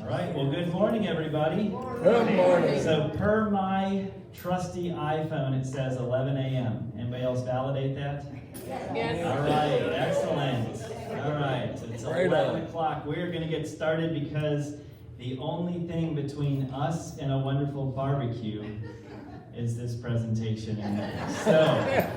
All right, well, good morning, everybody. Good morning. So per my trusty iPhone, it says 11 a.m. Anybody else validate that? Yes. All right, excellent. All right, it's Right 11 on. o'clock. We're going to get started because the only thing between us and a wonderful barbecue is this presentation. So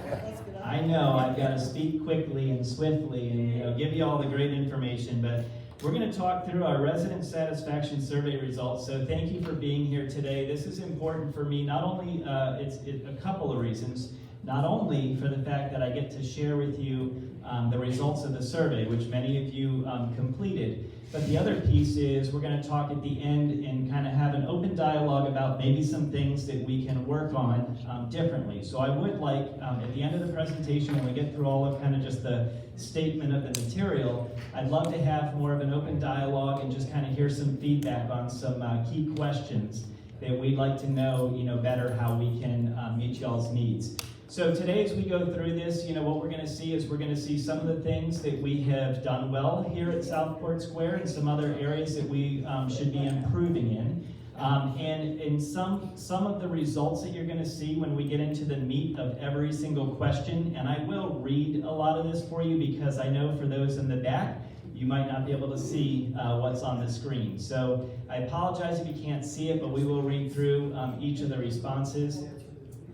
I know I've got to speak quickly and swiftly and give you all the great information, but we're going to talk through our resident satisfaction survey results. So thank you for being here today. This is important for me. Not only it's a couple of reasons. Not only for the fact that I get to share with you the results of the survey, which many of you completed, but the other piece is we're going to talk at the end and kind of have an open dialogue about maybe some things that we can work on differently. So I would like, at the end of the presentation, when we get through all of kind of just the statement of the material, I'd love to have more of an open dialogue and just kind of hear some feedback on some key questions that we'd like to know, better how we can meet y'all's needs. So today as we go through this, what we're going to see is we're going to see some of the things that we have done well here at Southport Square and some other areas that we should be improving in. And in some of the results that you're going to see when we get into the meat of every single question, and I will read a lot of this for you because I know for those in the back, you might not be able to see what's on the screen. So I apologize if you can't see it, but we will read through each of the responses.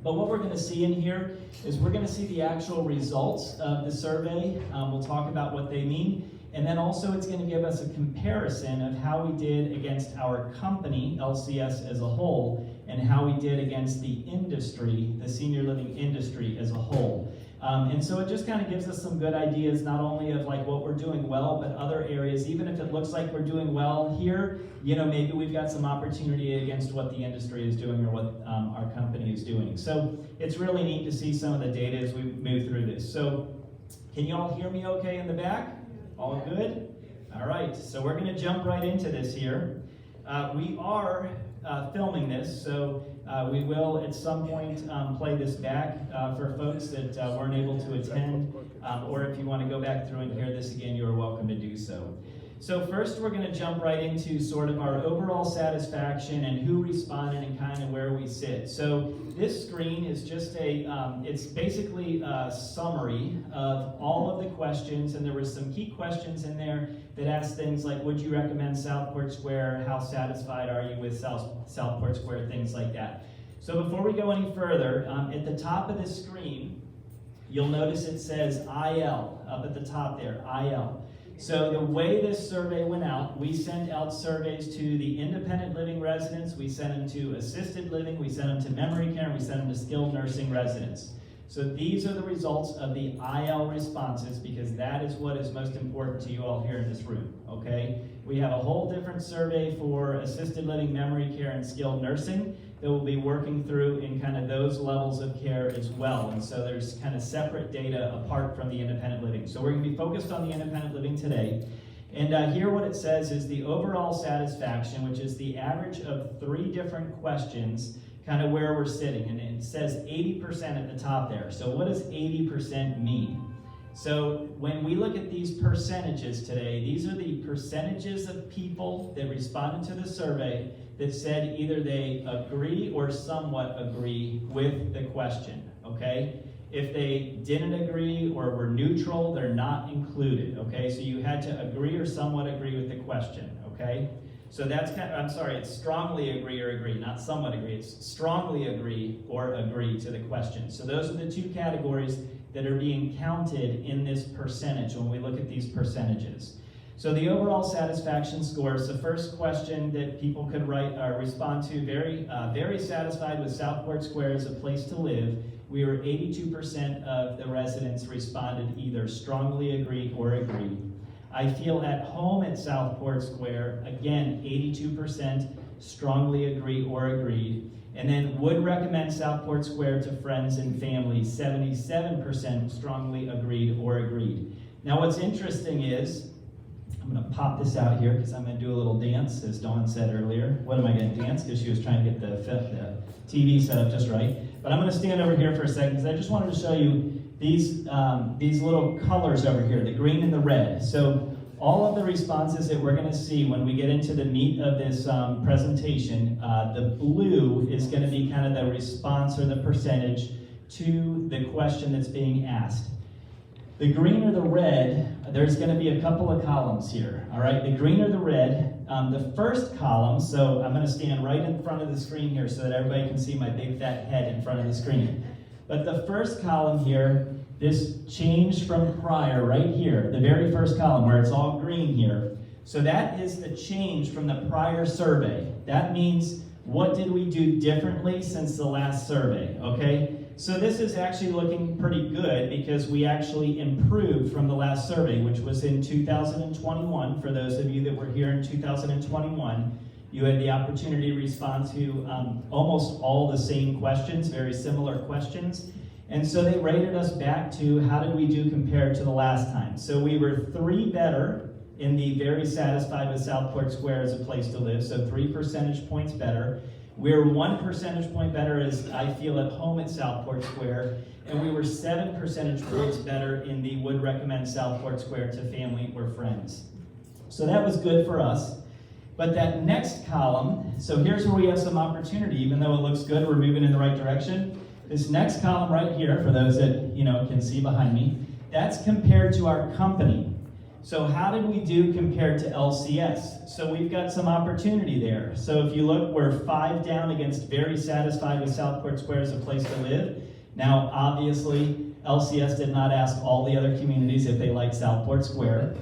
But what we're going to see in here is we're going to see the actual results of the survey. We'll talk about what they mean. And then also it's going to give us a comparison of how we did against our company, LCS as a whole, and how we did against the industry, the senior living industry as a whole. And so it just kind of gives us some good ideas, not only of like what we're doing well, but other areas. Even if it looks like we're doing well here, maybe we've got some opportunity against what the industry is doing or what our company is doing. So it's really neat to see some of the data as we move through this. So can you all hear me okay in the back? All good? All right, so we're going to jump right into this here. We are filming this, so we will at some point play this back for folks that weren't able to attend, or if you want to go back through and hear this again, you're welcome to do so. So first we're going to jump right into sort of our overall satisfaction and who responded and kind of where we sit. So this screen is just it's basically a summary of all of the questions, and there were some key questions in there that asked things like, would you recommend Southport Square? How satisfied are you with Southport Square? Things like that. So before we go any further, at the top of the screen, you'll notice it says IL up at the top there, IL. So the way this survey went out, we sent out surveys to the independent living residents, we sent them to assisted living, we sent them to memory care, and we sent them to skilled nursing residents. So these are the results of the IL responses because that is what is most important to you all here in this room, okay? We have a whole different survey for assisted living, memory care, and skilled nursing that we'll be working through in kind of those levels of care as well. And so there's kind of separate data apart from the independent living. So we're going to be focused on the independent living today. And here what it says is the overall satisfaction, which is the average of 3 different questions, kind of where we're sitting. And it says 80% at the top there. So what does 80% mean? So when we look at these percentages today, these are the percentages of people that responded to the survey that said either they agree or somewhat agree with the question, okay? If they didn't agree or were neutral, they're not included, okay? So you had to agree or somewhat agree with the question, okay? So that's it's strongly agree or agree, not somewhat agree. It's strongly agree or agree to the question. So those are the 2 categories that are being counted in this percentage when we look at these percentages. So the overall satisfaction scores, the first question that people could respond to, very satisfied with Southport Square as a place to live. We were 82% of the residents responded either strongly agree or agree. I feel at home at Southport Square, again, 82% strongly agree or agreed. And then would recommend Southport Square to friends and family, 77% strongly agreed or agreed. Now what's interesting is, I'm going to pop this out here because I'm going to do a little dance, as Dawn said earlier. What am I going to dance? Because she was trying to get the TV set up just right. But I'm going to stand over here for a second because I just wanted to show you these little colors over here, the green and the red. So all of the responses that we're going to see when we get into the meat of this presentation, the blue is going to be kind of the response or the percentage to the question that's being asked. The green or the red, there's going to be a couple of columns here, all right? The green or the red, the first column, so I'm going to stand right in front of the screen here so that everybody can see my big fat head in front of the screen. But the first column here, this change from prior right here, the very first column where it's all green here. So that is the change from the prior survey. That means what did we do differently since the last survey, okay? So this is actually looking pretty good because we actually improved from the last survey, which was in 2021. For those of you that were here in 2021, you had the opportunity to respond to almost all the same questions, very similar questions. And so they rated us back to how did we do compared to the last time. So we were 3 better in the very satisfied with Southport Square as a place to live, so 3 percentage points better. We're 1 percentage point better as I feel at home at Southport Square, and we were 7 percentage points better in the would recommend Southport Square to family or friends. So that was good for us. But that next column, so here's where we have some opportunity, even though it looks good, we're moving in the right direction. This next column right here, for those that can see behind me, that's compared to our company. So how did we do compared to LCS? So we've got some opportunity there. So if you look, we're 5 down against very satisfied with Southport Square as a place to live. Now, obviously, LCS did not ask all the other communities if they liked Southport Square,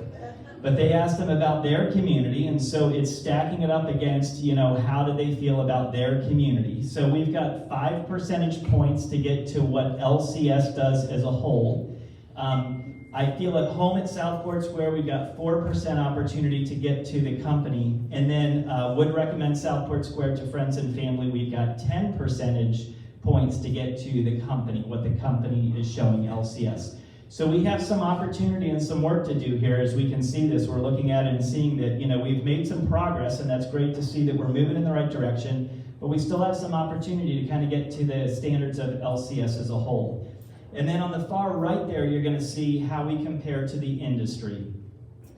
but they asked them about their community, and so it's stacking it up against, how do they feel about their community. So we've got 5 percentage points to get to what LCS does as a whole. I feel at home at Southport Square, we've got 4% opportunity to get to the company, and then would recommend Southport Square to friends and family, we've got 10 percentage points to get to the company, what the company is showing LCS. So we have some opportunity and some work to do here as we can see this. We're looking at it and seeing that, we've made some progress, and that's great to see that we're moving in the right direction, but we still have some opportunity to kind of get to the standards of LCS as a whole. And then on the far right there, you're going to see how we compare to the industry.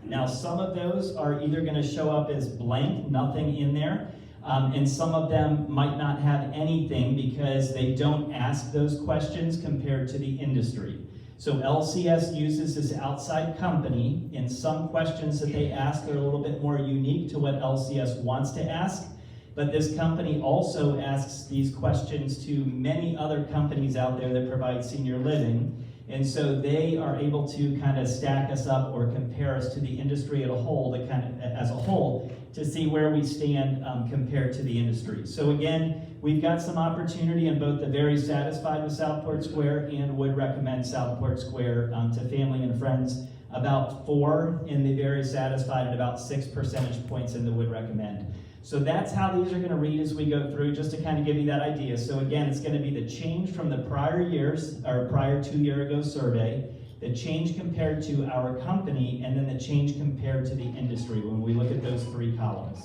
Now, some of those are either going to show up as blank, nothing in there, and some of them might not have anything because they don't ask those questions compared to the industry. So LCS uses this outside company, and some questions that they ask are a little bit more unique to what LCS wants to ask. But this company also asks these questions to many other companies out there that provide senior living. And so they are able to kind of stack us up or compare us to the industry as a whole to see where we stand compared to the industry. So again, we've got some opportunity in both the very satisfied with Southport Square and would recommend Southport Square to family and friends. About 4 in the very satisfied and about 6 percentage points in the would recommend. So that's how these are going to read as we go through, just to kind of give you that idea. So again, it's going to be the change from the prior years, or prior 2 year ago survey, the change compared to our company, and then the change compared to the industry when we look at those 3 columns.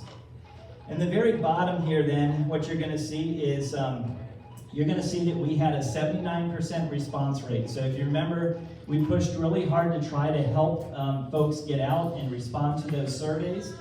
And the very bottom here then, what you're going to see is, you're going to see that we had a 79% response rate. So if you remember, we pushed really hard to try to help folks get out and respond to those surveys.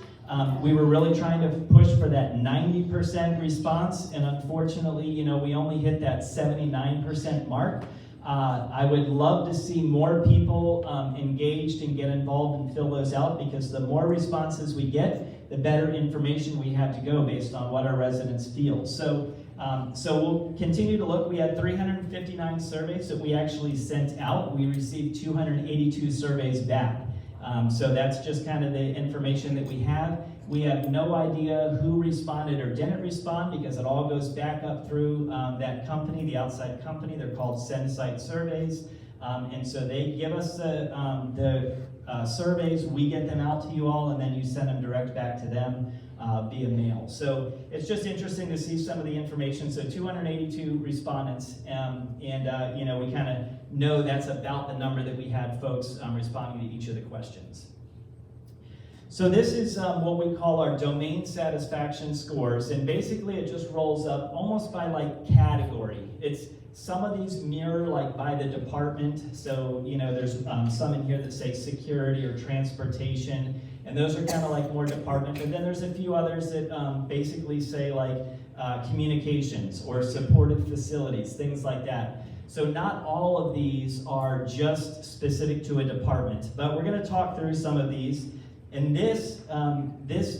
We were really trying to push for that 90% response, and unfortunately, we only hit that 79% mark. I would love to see more people engaged and get involved and fill those out, because the more responses we get, the better information we have to go based on what our residents feel. So we'll continue to look. We had 359 surveys that we actually sent out. We received 282 surveys back. So that's just kind of the information that we have. We have no idea who responded or didn't respond, because it all goes back up through that company, the outside company. They're called SendSite Surveys. And so they give us the surveys, we get them out to you all, and then you send them direct back to them via mail. So it's just interesting to see some of the information. So 282 respondents, we kind of know that's about the number that we had folks responding to each of the questions. So this is what we call our domain satisfaction scores, and basically it just rolls up almost by like category. Some of these mirror like by the department. So, there's some in here that say security or transportation, and those are kind of like more department. But then there's a few others that basically say like communications or supportive facilities, things like that. So not all of these are just specific to a department, but we're going to talk through some of these. And this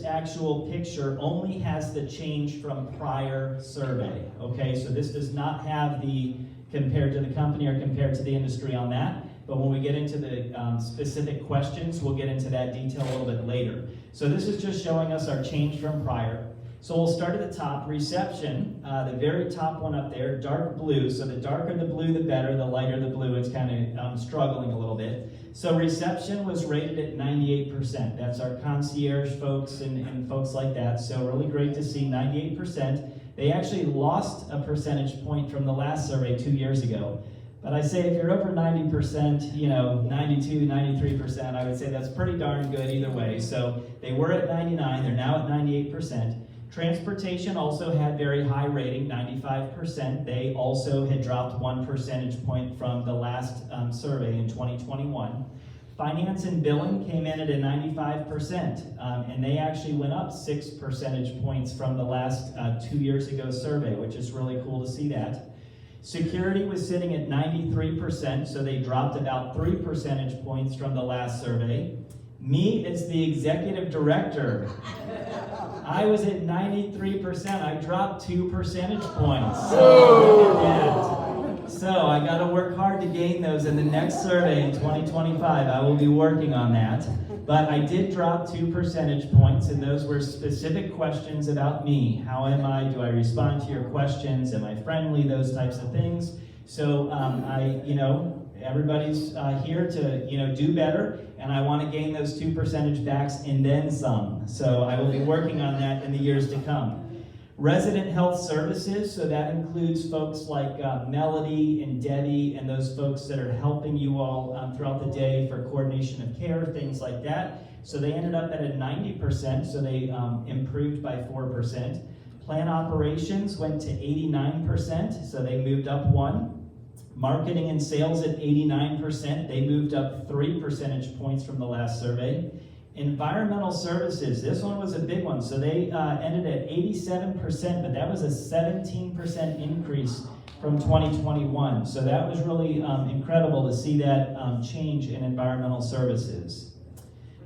actual picture only has the change from prior survey, okay? So this does not have the compared to the company or compared to the industry on that, but when we get into the specific questions, we'll get into that detail a little bit later. So this is just showing us our change from prior. So we'll start at the top, reception, the very top one up there, dark blue. So the darker the blue, the better. The lighter the blue, it's kind of struggling a little bit. So reception was rated at 98%. That's our concierge folks and folks like that. So really great to see 98%. They actually lost a percentage point from the last survey 2 years ago. But I say if you're over 90%, 92, 93%, I would say that's pretty darn good either way. So they were at 99, they're now at 98%. Transportation also had very high rating, 95%. They also had dropped 1 percentage point from the last survey in 2021. Finance and billing came in at a 95%, and they actually went up 6 percentage points from the last 2 years ago survey, which is really cool to see that. Security was sitting at 93%, so they dropped about 3 percentage points from the last survey. Me as the executive director, I was at 93%. I dropped 2 percentage points. So, look at that. So I got to work hard to gain those in the next survey in 2025. I will be working on that. But I did drop 2 percentage points, and those were specific questions about me. How am I? Do I respond to your questions? Am I friendly? Those types of things. So everybody's here to do better, and I want to gain those 2 percentage backs and then some. So I will be working on that in the years to come. Resident health services, so that includes folks like Melody and Debbie and those folks that are helping you all throughout the day for coordination of care, things like that. So they ended up at a 90%, so they improved by 4%. Plan operations went to 89%, so they moved up 1. Marketing and sales at 89%, they moved up 3 percentage points from the last survey. Environmental services, this one was a big one. So they ended at 87%, but that was a 17% increase from 2021. So that was really incredible to see that change in environmental services.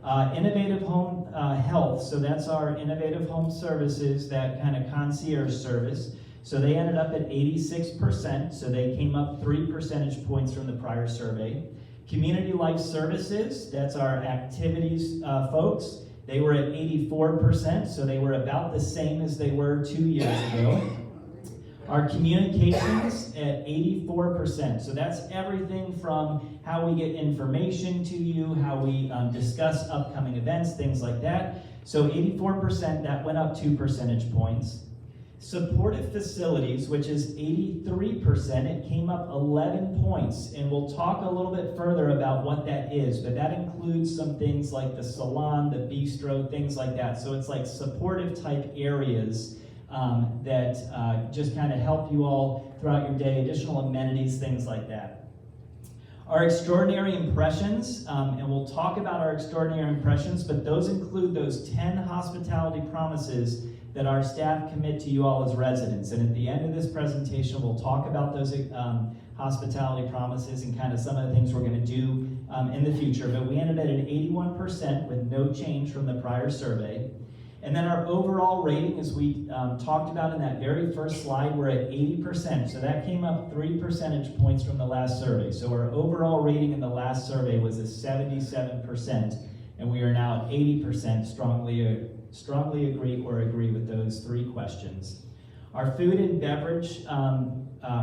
Innovative home health, so that's our innovative home services, that kind of concierge service. So they ended up at 86%, so they came up 3 percentage points from the prior survey. Community life services, that's our activities folks. They were at 84%, so they were about the same as they were 2 years ago. Our communications at 84%, so that's everything from how we get information to you, how we discuss upcoming events, things like that. So 84%, that went up 2 percentage points. Supportive facilities, which is 83%, it came up 11 points, and we'll talk a little bit further about what that is, but that includes some things like the salon, the bistro, things like that. So it's like supportive type areas that just kind of help you all throughout your day, additional amenities, things like that. Our extraordinary impressions, and we'll talk about our extraordinary impressions, but those include those 10 hospitality promises that our staff commit to you all as residents. And at the end of this presentation, we'll talk about those hospitality promises and kind of some of the things we're going to do in the future. But we ended at an 81% with no change from the prior survey. And then our overall rating, as we talked about in that very first slide, we're at 80%. So that came up 3 percentage points from the last survey. So our overall rating in the last survey was a 77%, and we are now at 80%, strongly agree or agree with those 3 questions. Our food and beverage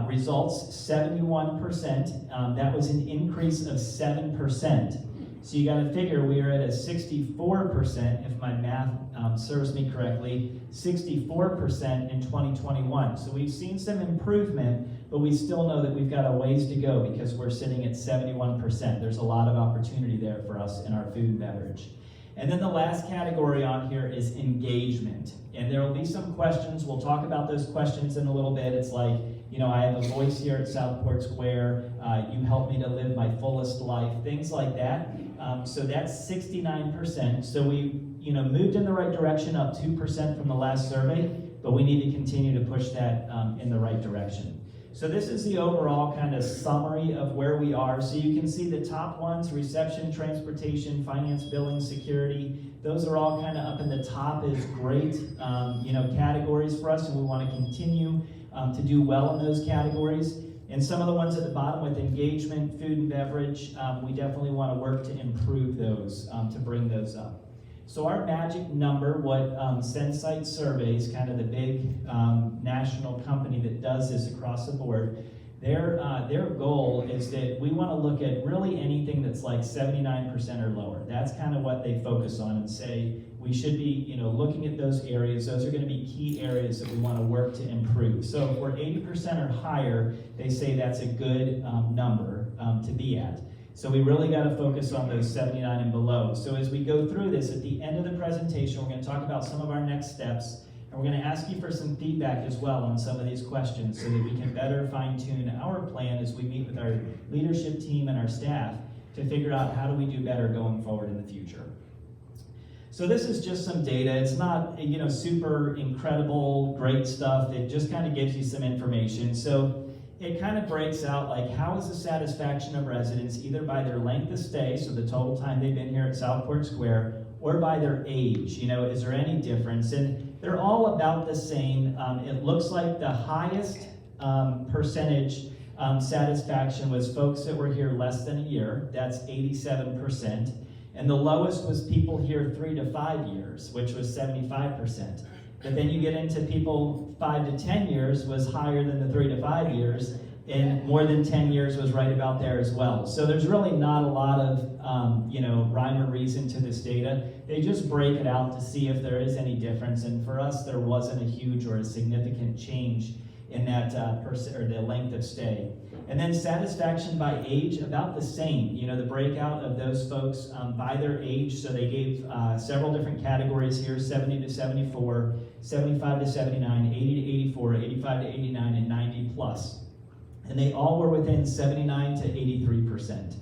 results, 71%. That was an increase of 7%. So you got to figure we are at a 64%, if my math serves me correctly, 64% in 2021. So we've seen some improvement, but we still know that we've got a ways to go because we're sitting at 71%. There's a lot of opportunity there for us in our food and beverage. And then the last category on here is engagement. And there will be some questions. We'll talk about those questions in a little bit. It's like, I have a voice here at Southport Square. You help me to live my fullest life, things like that. So that's 69%. So we, moved in the right direction, up 2% from the last survey, but we need to continue to push that in the right direction. So this is the overall kind of summary of where we are. So you can see the top ones: reception, transportation, finance, billing, security. Those are all kind of up in the top as great, categories for us, and we want to continue to do well in those categories. And some of the ones at the bottom with engagement, food and beverage, we definitely want to work to improve those, to bring those up. So our magic number, what Sensight Surveys, kind of the big national company that does this across the board, their goal is that we want to look at really anything that's like 79% or lower. That's kind of what they focus on and say we should be, looking at those areas. Those are going to be key areas that we want to work to improve. So if we're 80% or higher, they say that's a good number to be at. So we really got to focus on those 79 and below. So as we go through this, at the end of the presentation, we're going to talk about some of our next steps, and we're going to ask you for some feedback as well on some of these questions so that we can better fine-tune our plan as we meet with our leadership team and our staff to figure out how do we do better going forward in the future. So this is just some data. It's not, super incredible, great stuff. It just kind of gives you some information. So it kind of breaks out like how is the satisfaction of residents either by their length of stay, so the total time they've been here at Southport Square, or by their age. Is there any difference? And they're all about the same. It looks like the highest percentage satisfaction was folks that were here less than a year. That's 87%. And the lowest was people here 3 to 5 years, which was 75%. But then you get into people 5 to 10 years was higher than the 3 to 5 years, and more than 10 years was right about there as well. So there's really not a lot of, rhyme or reason to this data. They just break it out to see if there is any difference. And for us, there wasn't a huge or a significant change in that or the length of stay. And then satisfaction by age, about the same. The breakout of those folks by their age. So they gave several different categories here: 70 to 74, 75 to 79, 80 to 84, 85 to 89, and 90 plus. And they all were within 79 to 83%.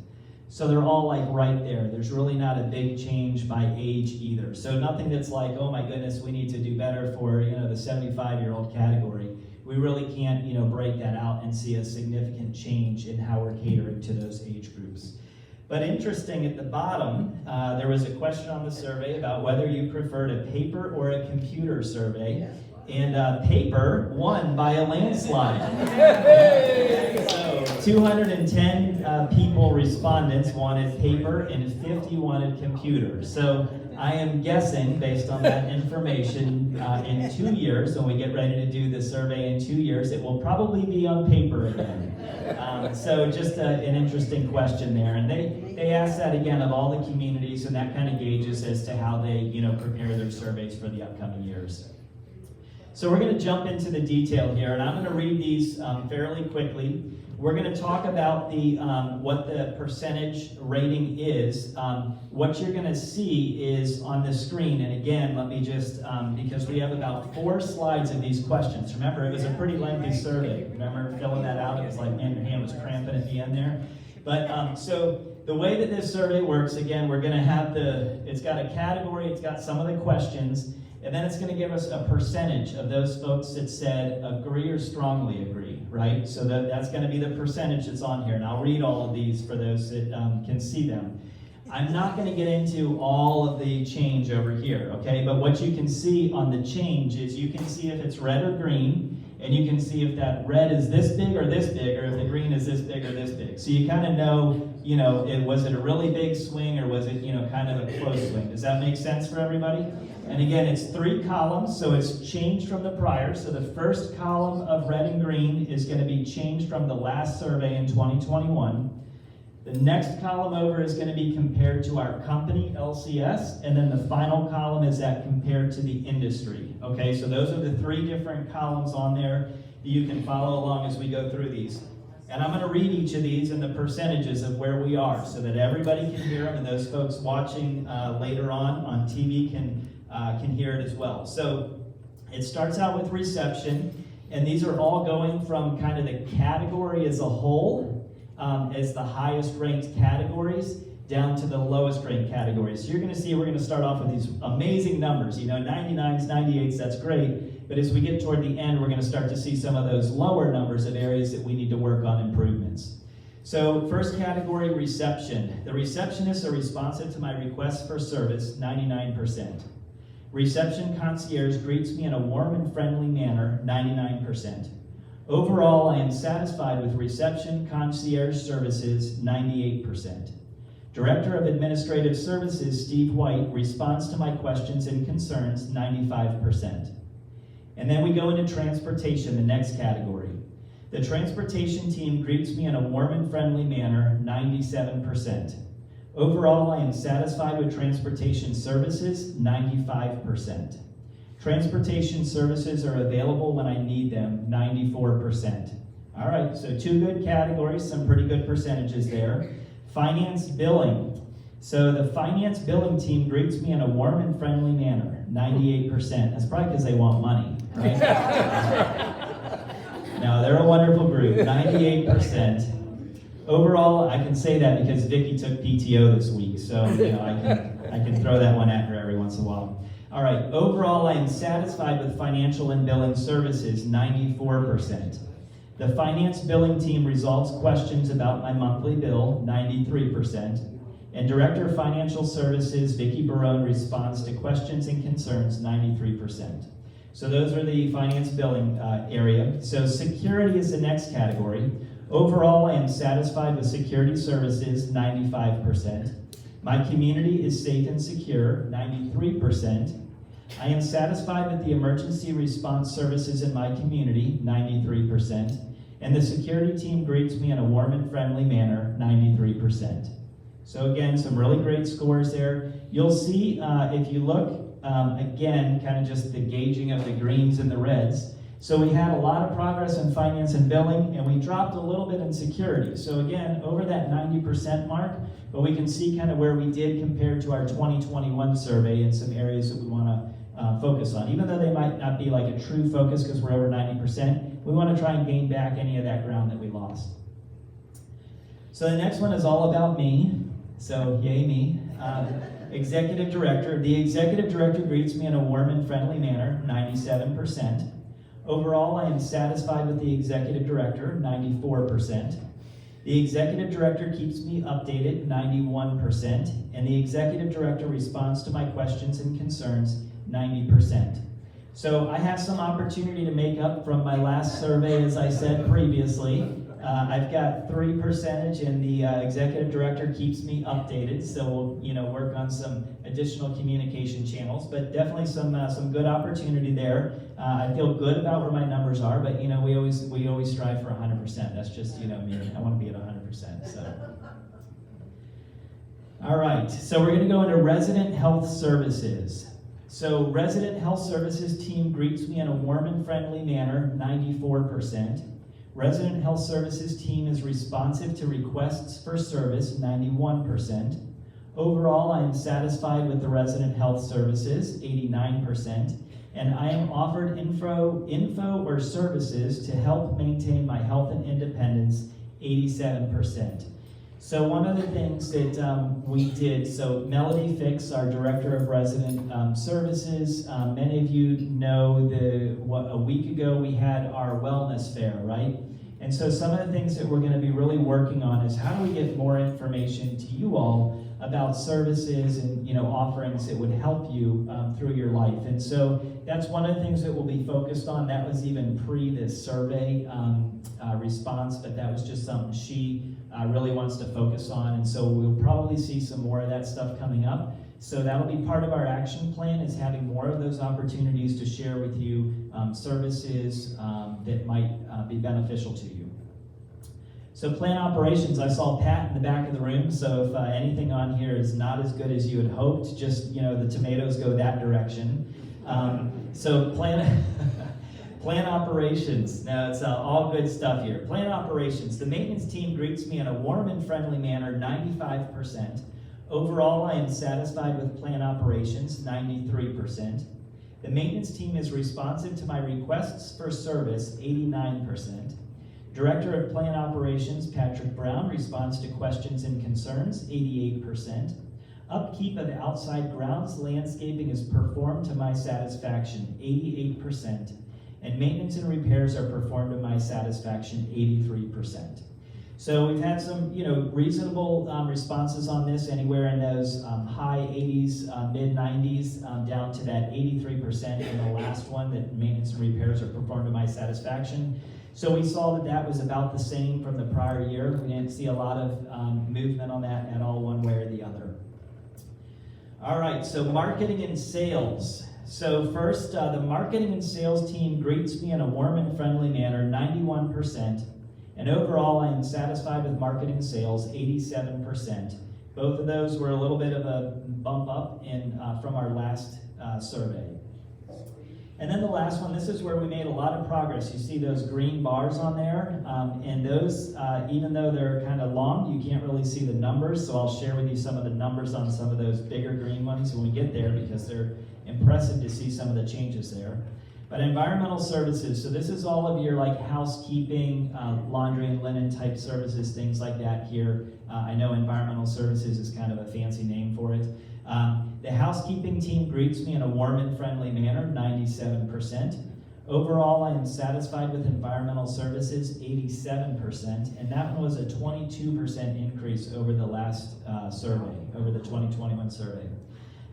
So they're all like right there. There's really not a big change by age either. So nothing that's like, oh my goodness, we need to do better for the 75-year-old category. We really can't break that out and see a significant change in how we're catering to those age groups. But interesting, at the bottom, there was a question on the survey about whether you preferred a paper or a computer survey. And paper won by a landslide. So 210 people, respondents, wanted paper and 50 wanted computer. So I am guessing, based on that information, in 2 years, when we get ready to do the survey in 2 years, it will probably be on paper again. So just an interesting question there. And they asked that again of all the communities, and that kind of gauges as to how they prepare their surveys for the upcoming years. So we're going to jump into the detail here, and I'm going to read these fairly quickly. We're going to talk about the what the percentage rating is. What you're going to see is on the screen, and again, let me just, because we have about 4 slides of these questions. Remember, it was a pretty lengthy survey. Remember filling that out? It was like, man, your hand was cramping at the end there. But so the way that this survey works, again, we're going to have it's got a category, it's got some of the questions, and then it's going to give us a percentage of those folks that said agree or strongly agree, right? So that's going to be the percentage that's on here. And I'll read all of these for those that can see them. I'm not going to get into all of the change over here, okay? But what you can see on the change is you can see if it's red or green, and you can see if that red is this big, or if the green is this big or this big. So you kind of know, was it a really big swing, or was it, kind of a close swing? Does that make sense for everybody? And again, it's 3 columns, so it's changed from the prior. So the first column of red and green is going to be changed from the last survey in 2021. The next column over is going to be compared to our company, LCS, and then the final column is that compared to the industry. Okay, so those are the 3 different columns on there that you can follow along as we go through these. And I'm going to read each of these and the percentages of where we are so that everybody can hear them, and those folks watching later on TV can hear it as well. So it starts out with reception. And these are all going from kind of the category as a whole, as the highest ranked categories, down to the lowest ranked categories. So you're going to see we're going to start off with these amazing numbers. 99s, 98s, that's great. But as we get toward the end, we're going to start to see some of those lower numbers of areas that we need to work on improvements. So first category, reception. The receptionists are responsive to my requests for service, 99%. Reception concierge greets me in a warm and friendly manner, 99%. Overall, I am satisfied with reception concierge services, 98%. Director of Administrative Services, Steve White, responds to my questions and concerns, 95%. And then we go into transportation, the next category. The transportation team greets me in a warm and friendly manner, 97%. Overall, I am satisfied with transportation services, 95%. Transportation services are available when I need them, 94%. All right, so two good categories, some pretty good percentages there. Finance billing. So the finance billing team greets me in a warm and friendly manner, 98%. That's probably because they want money, right? No, they're a wonderful group, 98%. Overall, I can say that because Vicki took PTO this week, so I can throw that one at her every once in a while. All right, overall, I am satisfied with financial and billing services, 94%. The finance billing team resolves questions about my monthly bill, 93%. And Director of Financial Services, Vicki Barone, responds to questions and concerns, 93%. So those are the finance billing area. So security is the next category. Overall, I am satisfied with security services, 95%. My community is safe and secure, 93%. I am satisfied with the emergency response services in my community, 93%. And the security team greets me in a warm and friendly manner, 93%. So again, some really great scores there. You'll see, if you look, again, kind of just the gauging of the greens and the reds. So we had a lot of progress in finance and billing, and we dropped a little bit in security. So again, over that 90% mark, but we can see kind of where we did compared to our 2021 survey and some areas that we want to focus on. Even though they might not be like a true focus because we're over 90%, we want to try and gain back any of that ground that we lost. So the next one is all about me. So yay me. Executive Director. The Executive Director greets me in a warm and friendly manner, 97%. Overall, I am satisfied with the Executive Director, 94%. The Executive Director keeps me updated, 91%. And the Executive Director responds to my questions and concerns, 90%. So I have some opportunity to make up from my last survey, as I said previously. I've got 3%, and the Executive Director keeps me updated, so we'll work on some additional communication channels, but definitely some good opportunity there. I feel good about where my numbers are, but we always strive for 100%. That's just me. I want to be at 100%. So. All right, so we're going to go into resident health services. So resident health services team greets me in a warm and friendly manner, 94%. Resident health services team is responsive to requests for service, 91%. Overall, I am satisfied with the resident health services, 89%. And I am offered info or services to help maintain my health and independence, 87%. So one of the things that we did, so Melody Fix, our Director of Resident Services, many of you know a week ago we had our wellness fair, right? And so some of the things that we're going to be really working on is how do we get more information to you all about services and offerings that would help you through your life. And so that's one of the things that we'll be focused on. That was even pre this survey response, but that was just something she really wants to focus on. And so we'll probably see some more of that stuff coming up. So that'll be part of our action plan, is having more of those opportunities to share with you services that might be beneficial to you. So plan operations, I saw Pat in the back of the room, so if anything on here is not as good as you had hoped, just, the tomatoes go that direction. So plan operations. Now, it's all good stuff here. Plan operations. The maintenance team greets me in a warm and friendly manner, 95%. Overall, I am satisfied with plan operations, 93%. The maintenance team is responsive to my requests for service, 89%. Director of Plant Operations, Patrick Brown, responds to questions and concerns, 88%. Upkeep of outside grounds landscaping is performed to my satisfaction, 88%. And maintenance and repairs are performed to my satisfaction, 83%. So we've had some, reasonable responses on this, anywhere in those high 80s, mid 90s, down to that 83% in the last one, that maintenance and repairs are performed to my satisfaction. So we saw that was about the same from the prior year. We didn't see a lot of movement on that at all, one way or the other. All right, so marketing and sales. So first, the marketing and sales team greets me in a warm and friendly manner, 91%. And overall, I am satisfied with marketing and sales, 87%. Both of those were a little bit of a bump up from our last survey. And then the last one, this is where we made a lot of progress. You see those green bars on there, and those, even though they're kind of long, you can't really see the numbers, so I'll share with you some of the numbers on some of those bigger green ones when we get there, because they're impressive to see some of the changes there. But environmental services, so this is all of your housekeeping, laundry and linen type services, things like that here. I know environmental services is kind of a fancy name for it. The housekeeping team greets me in a warm and friendly manner, 97%. Overall, I am satisfied with environmental services, 87%, and that one was a 22% increase over the last survey, over the 2021 survey.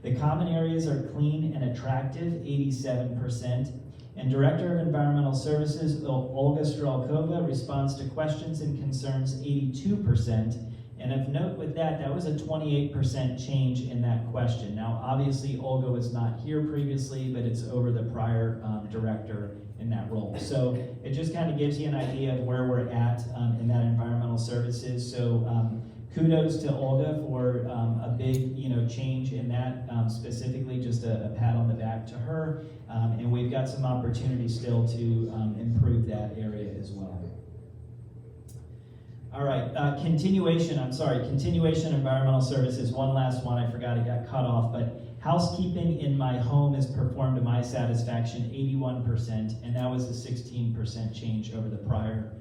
The common areas are clean and attractive, 87%. And Director of Environmental Services, Olga Strelkova, responds to questions and concerns, 82%. And of note with that was a 28% change in that question. Now, obviously, Olga was not here previously, but it's over the prior director in that role. So it just kind of gives you an idea of where we're at in that environmental services. So kudos to Olga for a big, change in that. Specifically, just a pat on the back to her. And we've got some opportunity still to improve that area as well. All right, continuation environmental services, one last one, I forgot, it got cut off, but housekeeping in my home is performed to my satisfaction, 81%, and that was a 16% change over the prior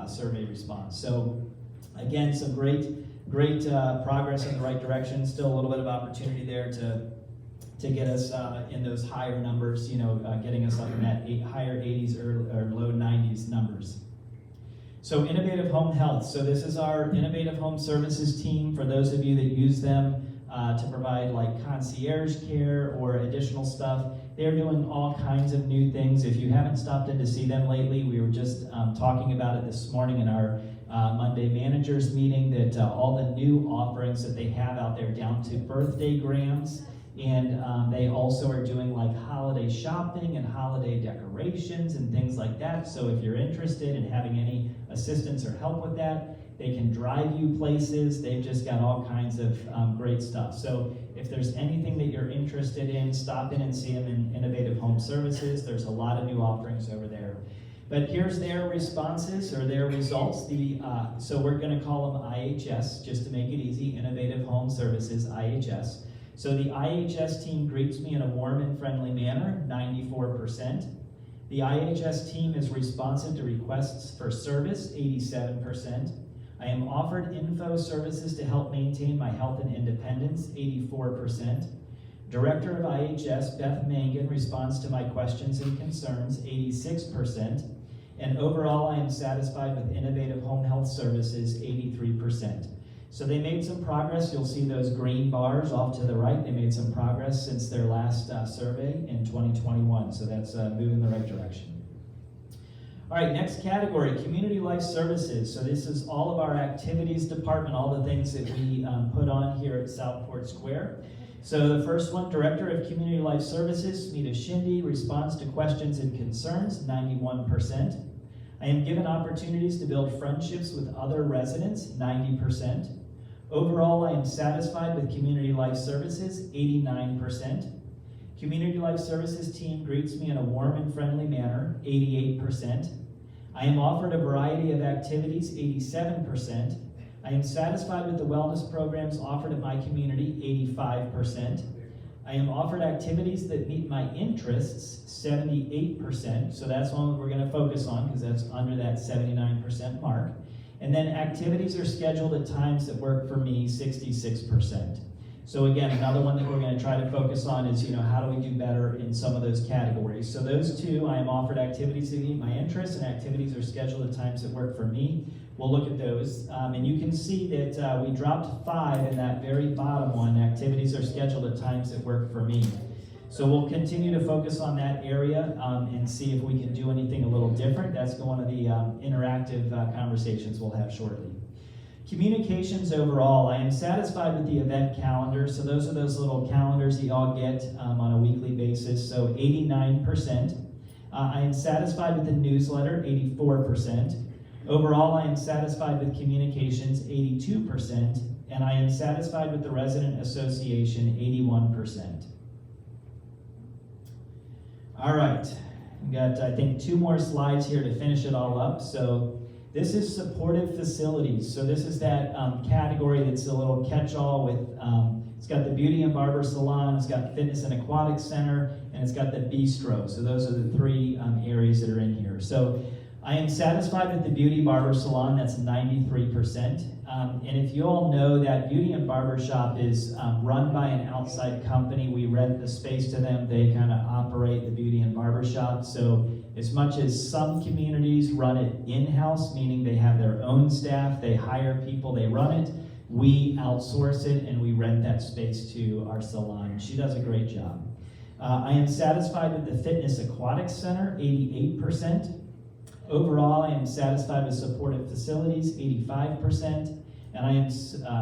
survey response. So again, some great progress in the right direction, still a little bit of opportunity there to get us in those higher numbers, getting us up in that higher 80s or low 90s numbers. So Innovative Home Health. So this is our Innovative Home Services team, for those of you that use them to provide concierge care or additional stuff. They're doing all kinds of new things. If you haven't stopped in to see them lately, we were just talking about it this morning in our Monday managers meeting, that all the new offerings that they have out there, down to birthday grams, and they also are doing holiday shopping and holiday decorations and things like that. So if you're interested in having any assistance or help with that, they can drive you places. They've just got all kinds of great stuff. So if there's anything that you're interested in, stop in and see them in Innovative Home Services. There's a lot of new offerings over there. But here's their responses, or their results. So we're going to call them IHS, just to make it easy, Innovative Home Services, IHS. So the IHS team greets me in a warm and friendly manner, 94%. The IHS team is responsive to requests for service, 87%. I am offered info services to help maintain my health and independence, 84%. Director of IHS, Beth Mangan, responds to my questions and concerns, 86%. And overall, I am satisfied with Innovative Home Health Services, 83%. So they made some progress. You'll see those green bars off to the right. They made some progress since their last survey in 2021. So that's moving in the right direction. All right, next category, Community Life Services. So this is all of our activities department, all the things that we put on here at Southport Square. So the first one, Director of Community Life Services, Smita Shinde, responds to questions and concerns, 91%. I am given opportunities to build friendships with other residents, 90%. Overall, I am satisfied with Community Life Services, 89%. Community Life Services team greets me in a warm and friendly manner, 88%. I am offered a variety of activities, 87%. I am satisfied with the wellness programs offered at my community, 85%. I am offered activities that meet my interests, 78%, so that's one we're going to focus on because that's under that 79% mark. And then activities are scheduled at times that work for me, 66%. So again, another one that we're going to try to focus on is, how do we do better in some of those categories? So those two, I am offered activities that meet my interests, and activities are scheduled at times that work for me. We'll look at those. And you can see that we dropped 5 in that very bottom one. Activities are scheduled at times that work for me. So we'll continue to focus on that area and see if we can do anything a little different. That's one of the interactive conversations we'll have shortly. Communications overall, I am satisfied with the event calendar. So those are those little calendars that you all get on a weekly basis. So 89%. I am satisfied with the newsletter, 84%. Overall, I am satisfied with communications, 82%. And I am satisfied with the resident association, 81%. All right, we've got, I think, 2 more slides here to finish it all up. So this is supportive facilities. So this is that category that's a little catch-all with, it's got the beauty and barber salon, it's got fitness and aquatic center, and it's got the bistro. So those are the 3 areas that are in here. So I am satisfied with the beauty barber salon, that's 93%. And if you all know, that beauty and barber shop is run by an outside company. We rent the space to them. They kind of operate the beauty and barber shop. So as much as some communities run it in-house, meaning they have their own staff, they hire people, they run it, we outsource it and we rent that space to our salon. She does a great job. I am satisfied with the fitness aquatic center, 88%. Overall, I am satisfied with supportive facilities, 85%. And I am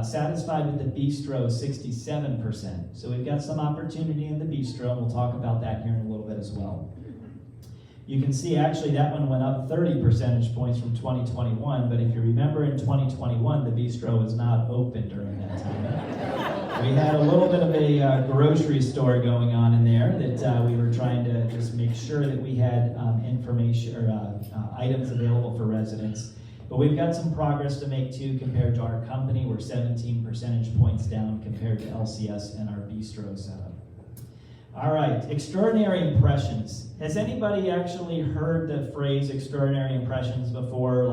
satisfied with the bistro, 67%. So we've got some opportunity in the bistro, and we'll talk about that here in a little bit as well. You can see actually that one went up 30 percentage points from 2021, but if you remember in 2021, the bistro was not open during that time. We had a little bit of a grocery store going on in there that we were trying to just make sure that we had information or items available for residents. But we've got some progress to make too compared to our company. We're 17 percentage points down compared to LCS and our bistro setup. All right, extraordinary impressions. Has anybody actually heard the phrase extraordinary impressions before?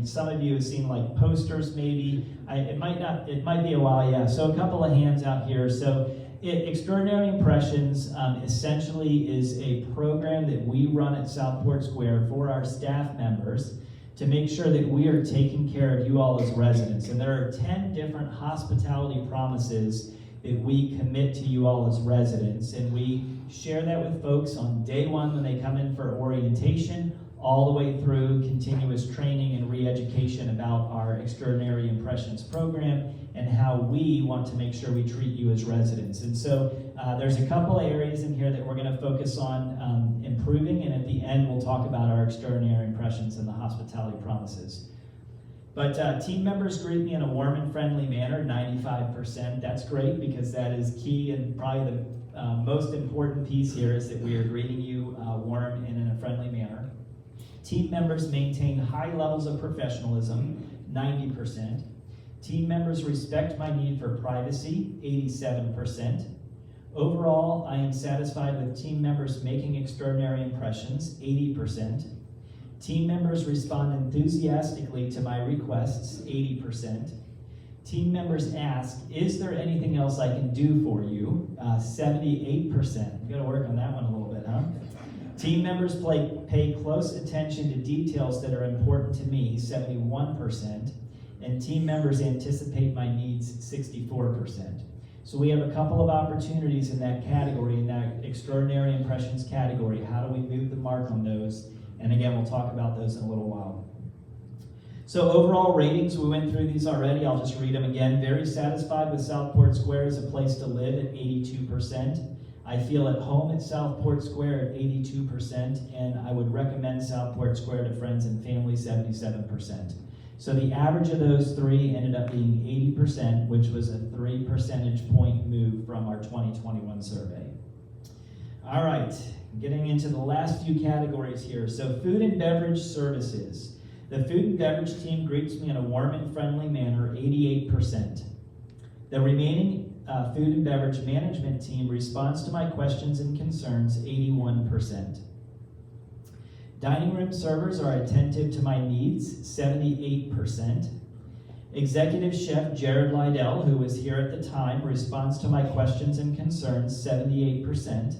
Some of you have seen posters maybe. It might be a while, yeah. So a couple of hands out here. So Extraordinary Impressions essentially is a program that we run at Southport Square for our staff members to make sure that we are taking care of you all as residents. And there are 10 different hospitality promises that we commit to you all as residents. And we share that with folks on day 1 when they come in for orientation, all the way through continuous training and re-education about our Extraordinary Impressions program and how we want to make sure we treat you as residents. And so there's a couple of areas in here that we're going to focus on improving, and at the end we'll talk about our Extraordinary Impressions and the hospitality promises. But team members greet me in a warm and friendly manner, 95%. That's great because that is key, and probably the most important piece here is that we are greeting you warm and in a friendly manner. Team members maintain high levels of professionalism, 90%. Team members respect my need for privacy, 87%. Overall, I am satisfied with team members making extraordinary impressions, 80%. Team members respond enthusiastically to my requests, 80%. Team members ask, is there anything else I can do for you? 78%. We've got to work on that one a little bit, huh? Team members pay close attention to details that are important to me, 71%. And team members anticipate my needs, 64%. So we have a couple of opportunities in that category, in that Extraordinary Impressions category. How do we move the mark on those? And again, we'll talk about those in a little while. So overall ratings, we went through these already. I'll just read them again. Very satisfied with Southport Square as a place to live at 82%. I feel at home at Southport Square at 82%. And I would recommend Southport Square to friends and family, 77%. So the average of those 3 ended up being 80%, which was a 3 percentage point move from our 2021 survey. All right, getting into the last few categories here. So food and beverage services. The food and beverage team greets me in a warm and friendly manner, 88%. The remaining food and beverage management team responds to my questions and concerns 81%. Dining room servers are attentive to my needs 78%. Executive Chef Jared Lydell, who was here at the time, responds to my questions and concerns 78%.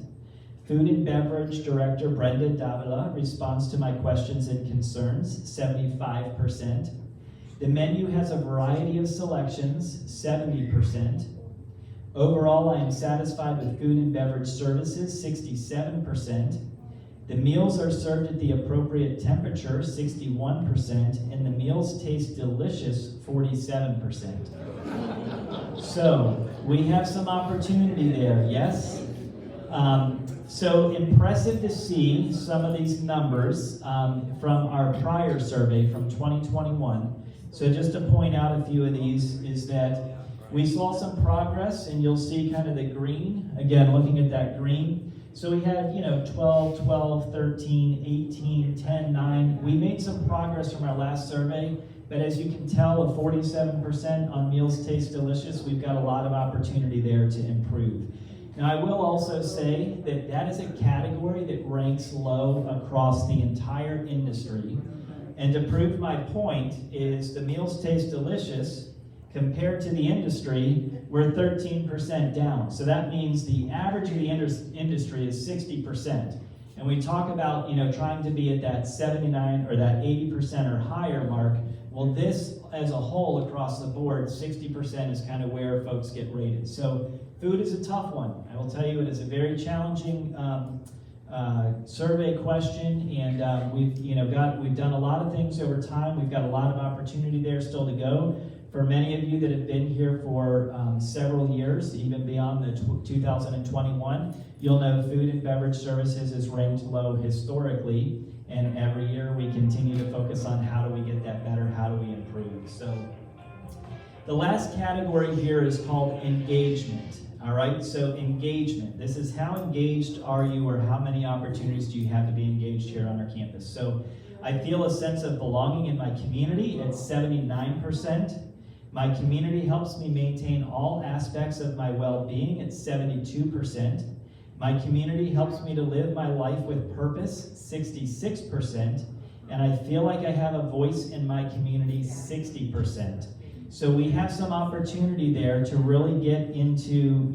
Food and Beverage Director Brenda Davila responds to my questions and concerns 75%. The menu has a variety of selections 70%. Overall, I am satisfied with food and beverage services 67%. The meals are served at the appropriate temperature, 61%, and the meals taste delicious, 47%. So, we have some opportunity there, yes? So impressive to see some of these numbers from our prior survey from 2021. So just to point out a few of these is that we saw some progress, and you'll see kind of the green, again, looking at that green. So we had, 12, 12, 13, 18, 10, 9. We made some progress from our last survey, but as you can tell, a 47% on meals taste delicious. We've got a lot of opportunity there to improve. Now, I will also say that that is a category that ranks low across the entire industry. And to prove my point is the meals taste delicious compared to the industry, we're 13% down. So that means the average of the industry is 60%. And we talk about, trying to be at that 79 or that 80% or higher mark. Well, this as a whole across the board, 60% is kind of where folks get rated. So food is a tough one. I will tell you, it is a very challenging survey question, and we've done a lot of things over time. We've got a lot of opportunity there still to go. For many of you that have been here for several years, even beyond the 2021, you'll know food and beverage services is ranked low historically, and every year we continue to focus on how do we get that better, how do we improve. So the last category here is called engagement. All right, so engagement. This is how engaged are you, or how many opportunities do you have to be engaged here on our campus. So I feel a sense of belonging in my community at 79%. My community helps me maintain all aspects of my well-being at 72%. My community helps me to live my life with purpose, 66%. And I feel like I have a voice in my community, 60%. So we have some opportunity there to really get into,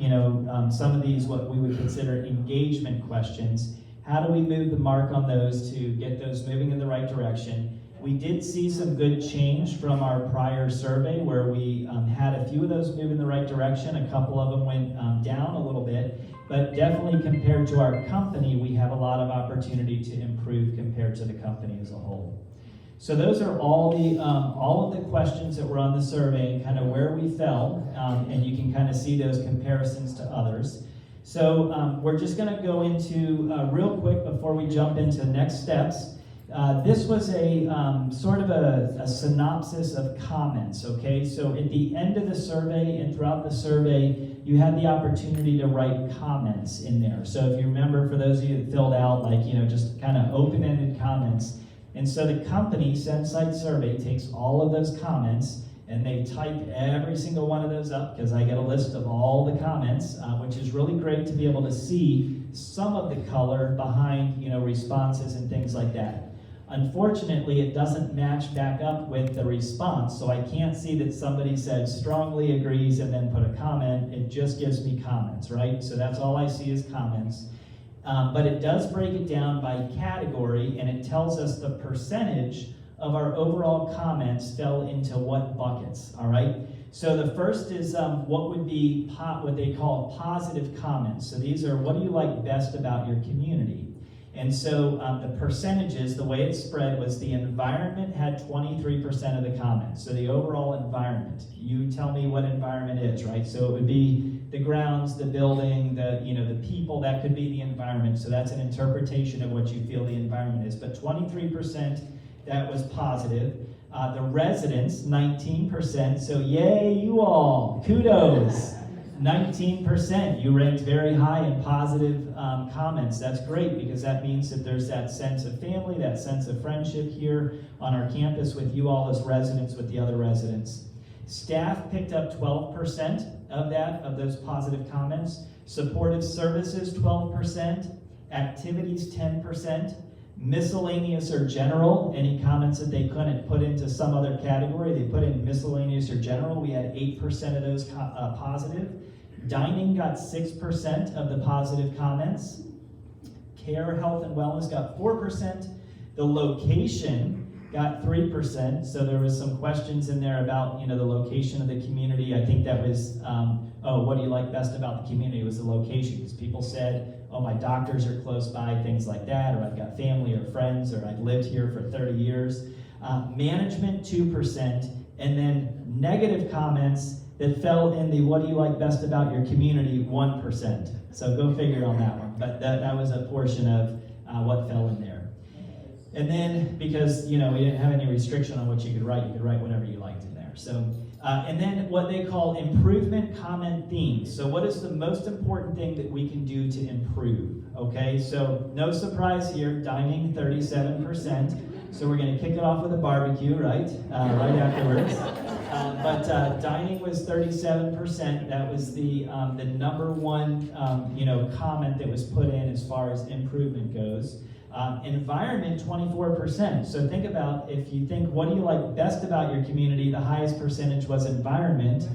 some of these, what we would consider engagement questions. How do we move the mark on those to get those moving in the right direction? We did see some good change from our prior survey where we had a few of those move in the right direction. A couple of them went down a little bit, but definitely compared to our company, we have a lot of opportunity to improve compared to the company as a whole. So those are all of the questions that were on the survey and kind of where we fell, and you can kind of see those comparisons to others. So we're just going to go into, real quick before we jump into next steps, this was a sort of a synopsis of comments, okay? So at the end of the survey and throughout the survey, you had the opportunity to write comments in there. So if you remember, for those of you that filled out, just kind of open-ended comments. And so the company, SenSight Survey, takes all of those comments and they type every single one of those up, because I get a list of all the comments, which is really great to be able to see some of the color behind, responses and things like that. Unfortunately, it doesn't match back up with the response, so I can't see that somebody said strongly agrees and then put a comment. It just gives me comments, right? So that's all I see is comments. But it does break it down by category, and it tells us the percentage of our overall comments fell into what buckets, all right? So the first is what would be what they call positive comments. So these are, what do you like best about your community? And so the percentages, the way it spread was the environment had 23% of the comments. So the overall environment, you tell me what environment is, right? So it would be the grounds, the building, the people, that could be the environment. So that's an interpretation of what you feel the environment is. But 23%, that was positive. The residents, 19%. So yay, you all, kudos. 19%, you ranked very high in positive comments. That's great, because that means that there's that sense of family, that sense of friendship here on our campus with you all as residents, with the other residents. Staff picked up 12% of those positive comments. Supportive services, 12%. Activities, 10%. Miscellaneous or general, any comments that they couldn't put into some other category, they put in miscellaneous or general. We had 8% of those positive. Dining got 6% of the positive comments. Care, health, and wellness got 4%. The location got 3%. So there was some questions in there about, the location of the community. I think that was, what do you like best about the community? It was the location, because people said, my doctors are close by, things like that, or I've got family or friends, or I've lived here for 30 years. Management, 2%, and then negative comments that fell in the what do you like best about your community, 1%. So go figure on that one. But that was a portion of what fell in there. And then, because, we didn't have any restriction on what you could write whatever you liked in there. So, and then what they call improvement comment themes. So what is the most important thing that we can do to improve? Okay, so no surprise here, dining 37%. So we're going to kick it off with a barbecue, right? Right afterwards. But dining was 37%. That was the number one, comment that was put in as far as improvement goes. Environment, 24%. So think about, if you think, what do you like best about your community? The highest percentage was environment.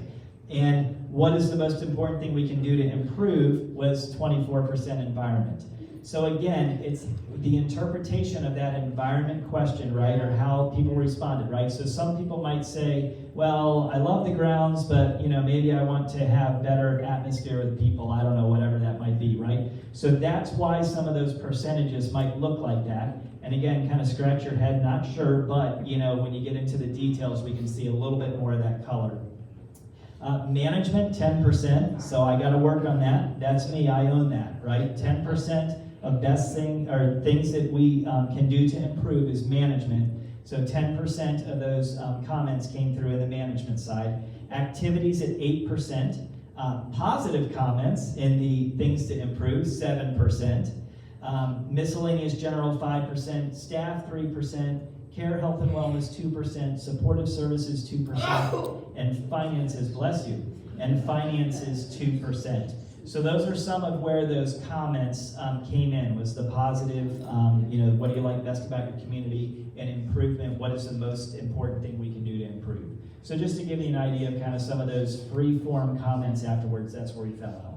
And what is the most important thing we can do to improve was 24% environment. So again, it's the interpretation of that environment question, right? Or how people responded, right? So some people might say, well, I love the grounds, but maybe I want to have better atmosphere with people. I don't know, whatever that might be, right? So that's why some of those percentages might look like that. And again, kind of scratch your head, not sure, but when you get into the details, we can see a little bit more of that color. Management, 10%. So I got to work on that. That's me. I own that, right? 10% of best thing or things that we can do to improve is management. So 10% of those comments came through in the management side. Activities at 8%. Positive comments in the things to improve, 7%. Miscellaneous general, 5%. Staff, 3%. Care, health, and wellness, 2%. Supportive services, 2%. And finances, bless you. And finances, 2%. So those are some of where those comments came in, was the positive, what do you like best about your community, and improvement, what is the most important thing we can do to improve. So just to give you an idea of kind of some of those free-form comments afterwards, that's where we fell out.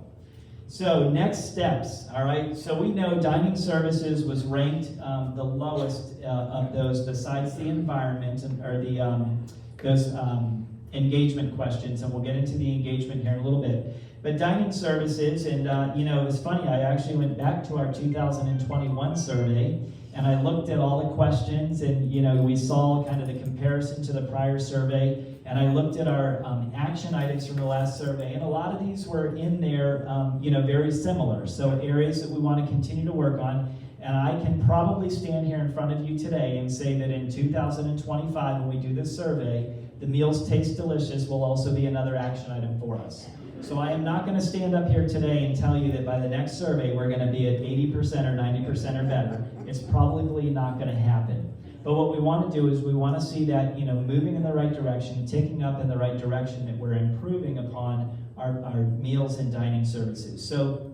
So next steps, all right? So we know dining services was ranked the lowest of those, besides the environment, or those engagement questions, and we'll get into the engagement here in a little bit. But dining services, and it was funny, I actually went back to our 2021 survey, and I looked at all the questions, and we saw kind of the comparison to the prior survey, and I looked at our action items from the last survey, and a lot of these were in there, very similar. So areas that we want to continue to work on, and I can probably stand here in front of you today and say that in 2025, when we do this survey, the meals taste delicious will also be another action item for us. So I am not going to stand up here today and tell you that by the next survey we're going to be at 80% or 90% or better. It's probably not going to happen. But what we want to do is we want to see that, moving in the right direction, ticking up in the right direction, that we're improving upon our meals and dining services. So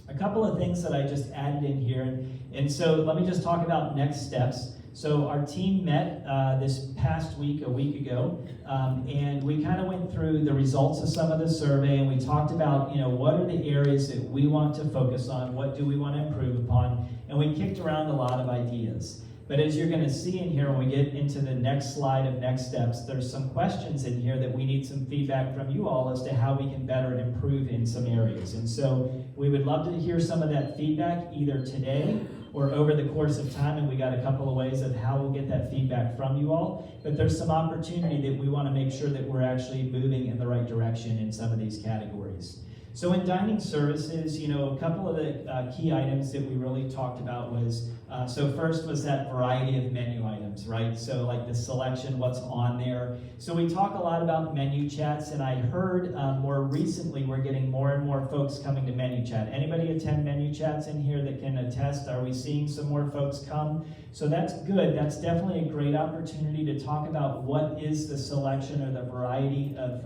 a couple of things that I just added in here. And so let me just talk about next steps. So our team met this past week, a week ago, and we kind of went through the results of some of the survey, and we talked about, what are the areas that we want to focus on, what do we want to improve upon, and we kicked around a lot of ideas. But as you're going to see in here, when we get into the next slide of next steps, there's some questions in here that we need some feedback from you all as to how we can better improve in some areas. And so we would love to hear some of that feedback either today or over the course of time, and we got a couple of ways of how we'll get that feedback from you all. But there's some opportunity that we want to make sure that we're actually moving in the right direction in some of these categories. So in dining services, a couple of the key items that we really talked about was, so first was that variety of menu items, right? So like the selection, what's on there. So we talk a lot about menu chats, and I heard more recently we're getting more and more folks coming to menu chat. Anybody attend menu chats in here that can attest? Are we seeing some more folks come? So that's good. That's definitely a great opportunity to talk about what is the selection or the variety of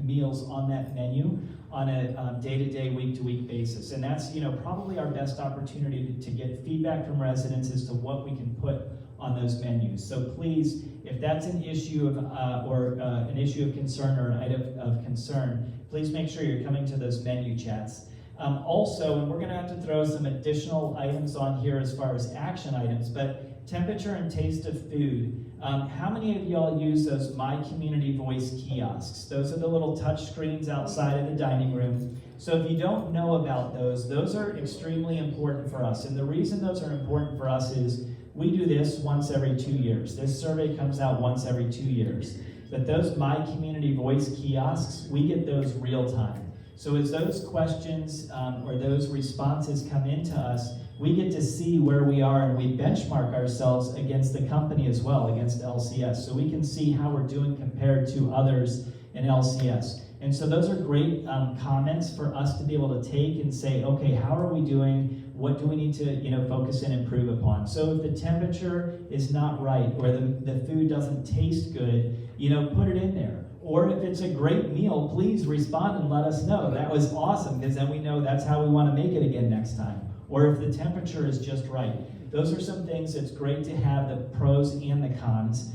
meals on that menu on a day-to-day, week-to-week basis. And that's probably our best opportunity to get feedback from residents as to what we can put on those menus. So please, if that's an issue of an issue of concern or an item of concern, please make sure you're coming to those menu chats. Also, and we're going to have to throw some additional items on here as far as action items, but temperature and taste of food. How many of y'all use those My Community Voice kiosks? Those are the little touch screens outside of the dining room. So if you don't know about those are extremely important for us. And the reason those are important for us is we do this once every 2 years. This survey comes out once every 2 years. But those My Community Voice kiosks, we get those real time. So as those questions or those responses come into us, we get to see where we are, and we benchmark ourselves against the company as well, against LCS. So we can see how we're doing compared to others in LCS. And so those are great comments for us to be able to take and say, okay, how are we doing? What do we need to focus and improve upon? So if the temperature is not right, or the food doesn't taste good, put it in there. Or if it's a great meal, please respond and let us know. That was awesome, because then we know that's how we want to make it again next time. Or if the temperature is just right. Those are some things that's great to have, the pros and the cons.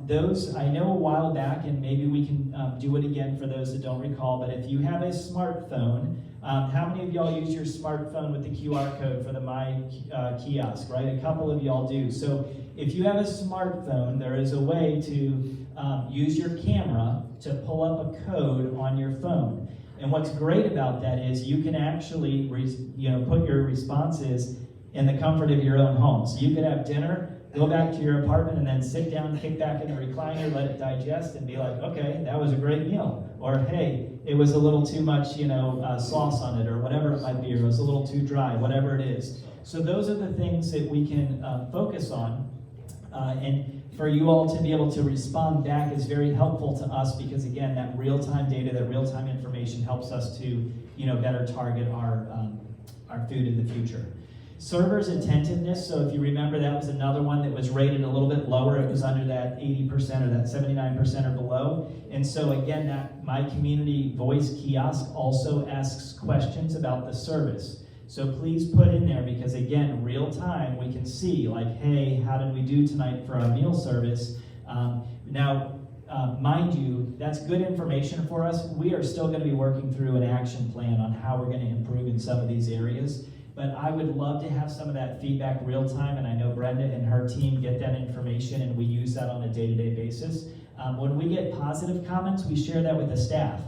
Those, I know a while back, and maybe we can do it again for those that don't recall, but if you have a smartphone, how many of y'all use your smartphone with the QR code for the My Kiosk, right? A couple of y'all do. So if you have a smartphone, there is a way to use your camera to pull up a code on your phone. And what's great about that is you can actually put your responses in the comfort of your own home. So you could have dinner, go back to your apartment, and then sit down, kick back in the recliner, let it digest, and be like, okay, that was a great meal. Or, hey, it was a little too much, sauce on it, or whatever it might be, or it was a little too dry, whatever it is. So those are the things that we can focus on. And for you all to be able to respond back is very helpful to us, because again, that real-time data, that real-time information helps us to, better target our food in the future. Servers' attentiveness, so if you remember, that was another one that was rated a little bit lower. It was under that 80% or that 79% or below. And so again, that My Community Voice kiosk also asks questions about the service. So please put in there, because again, real time, we can see like, hey, how did we do tonight for our meal service? Mind you, that's good information for us. We are still going to be working through an action plan on how we're going to improve in some of these areas. But I would love to have some of that feedback real time, and I know Brenda and her team get that information, and we use that on a day-to-day basis. When we get positive comments, we share that with the staff.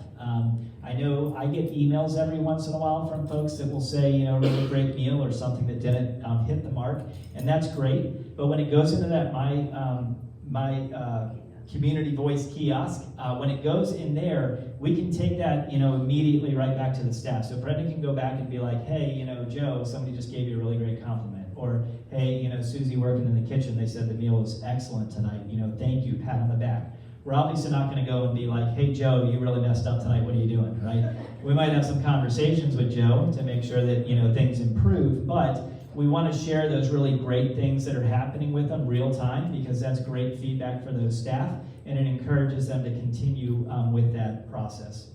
I know I get emails every once in a while from folks that will say, really great meal, or something that didn't hit the mark, and that's great. But when it goes into that My Community Voice kiosk, when it goes in there, we can take that, immediately right back to the staff. So Brenda can go back and be like, hey, Joe, somebody just gave you a really great compliment. Or, hey, Susie working in the kitchen, they said the meal was excellent tonight. Thank you, pat on the back. We're obviously not going to go and be like, hey, Joe, you really messed up tonight. What are you doing, right? We might have some conversations with Joe to make sure that, things improve, but we want to share those really great things that are happening with them real time, because that's great feedback for those staff, and it encourages them to continue with that process.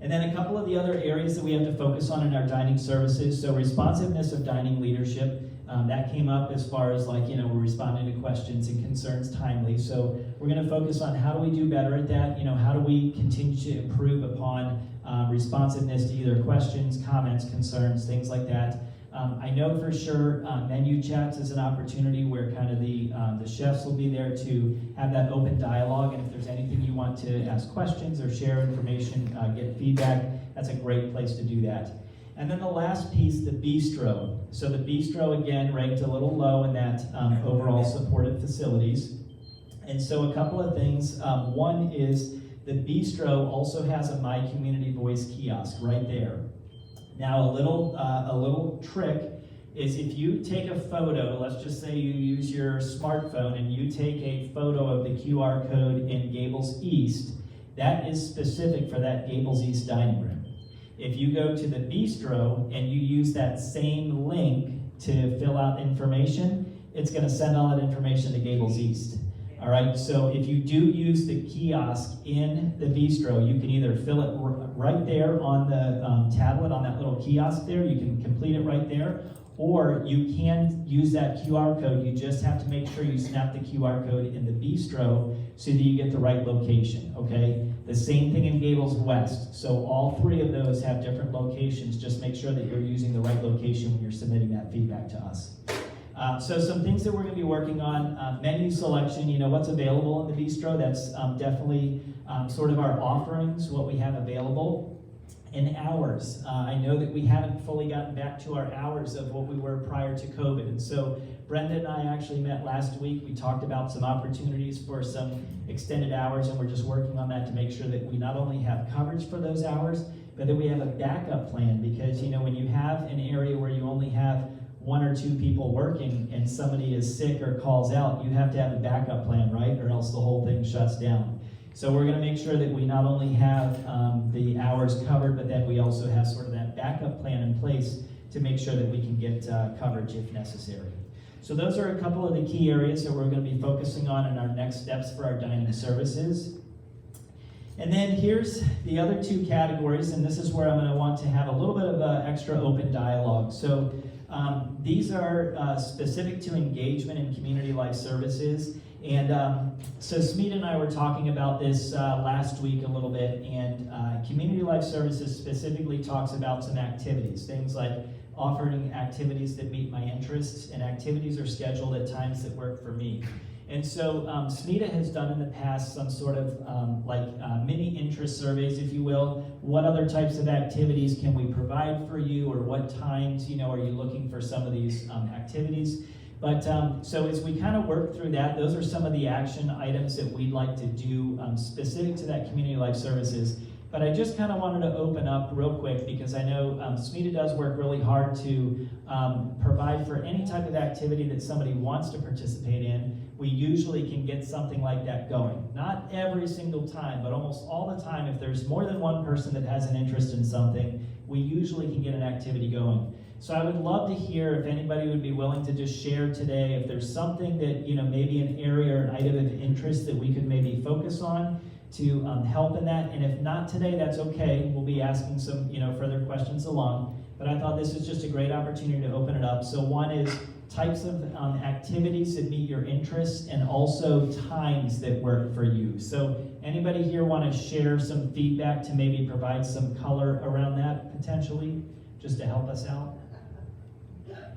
And then a couple of the other areas that we have to focus on in our dining services. So responsiveness of dining leadership. That came up as far as we're responding to questions and concerns timely. So we're going to focus on how do we do better at that? How do we continue to improve upon responsiveness to either questions, comments, concerns, things like that. I know for sure menu chats is an opportunity where kind of the chefs will be there to have that open dialogue, and if there's anything you want to ask questions or share information, get feedback, that's a great place to do that. And then the last piece, the bistro. So the bistro, again, ranked a little low in that overall supported facilities. And so a couple of things. One is the bistro also has a My Community Voice kiosk right there. Now, a little trick is if you take a photo, let's just say you use your smartphone and you take a photo of the QR code in Gables East, that is specific for that Gables East dining room. If you go to the bistro and you use that same link to fill out information, it's going to send all that information to Gables East. All right, so if you do use the kiosk in the bistro, you can either fill it right there on the tablet, on that little kiosk there, you can complete it right there, or you can use that QR code. You just have to make sure you snap the QR code in the bistro so that you get the right location, okay? The same thing in Gables West. So all three of those have different locations. Just make sure that you're using the right location when you're submitting that feedback to us. So some things that we're going to be working on, menu selection, what's available in the bistro. That's definitely sort of our offerings, what we have available. And hours. I know that we haven't fully gotten back to our hours of what we were prior to COVID. And so Brenda and I actually met last week. We talked about some opportunities for some extended hours, and we're just working on that to make sure that we not only have coverage for those hours, but that we have a backup plan. Because, when you have an area where you only have one or two people working and somebody is sick or calls out, you have to have a backup plan, right? Or else the whole thing shuts down. So we're going to make sure that we not only have the hours covered, but then we also have sort of that backup plan in place to make sure that we can get coverage if necessary. So those are a couple of the key areas that we're going to be focusing on in our next steps for our dining services. And then here's the other two categories, and this is where I'm going to want to have a little bit of extra open dialogue. So these are specific to engagement in community life services. And so Smeed and I were talking about this last week a little bit, and Community Life Services specifically talks about some activities, things like offering activities that meet my interests, and activities are scheduled at times that work for me. And so SMETA has done in the past some sort of mini interest surveys, if you will. What other types of activities can we provide for you, or what times, are you looking for some of these activities? But so as we kind of work through that, those are some of the action items that we'd like to do specific to that Community Life Services. But I just kind of wanted to open up real quick, because I know SMETA does work really hard to provide for any type of activity that somebody wants to participate in. We usually can get something like that going. Not every single time, but almost all the time. If there's more than one person that has an interest in something, we usually can get an activity going. So I would love to hear if anybody would be willing to just share today if there's something that, maybe an area or an item of interest that we could maybe focus on to help in that. And if not today, that's okay. We'll be asking some, further questions along. But I thought this was just a great opportunity to open it up. So one is types of activities that meet your interests, and also times that work for you. So anybody here want to share some feedback to maybe provide some color around that potentially, just to help us out?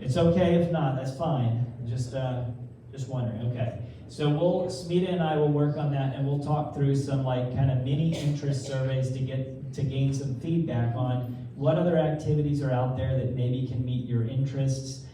It's okay if not, that's fine. Just wondering, okay. So SMETA and I will work on that, and we'll talk through some kind of mini interest surveys to gain some feedback on what other activities are out there that maybe can meet your interests,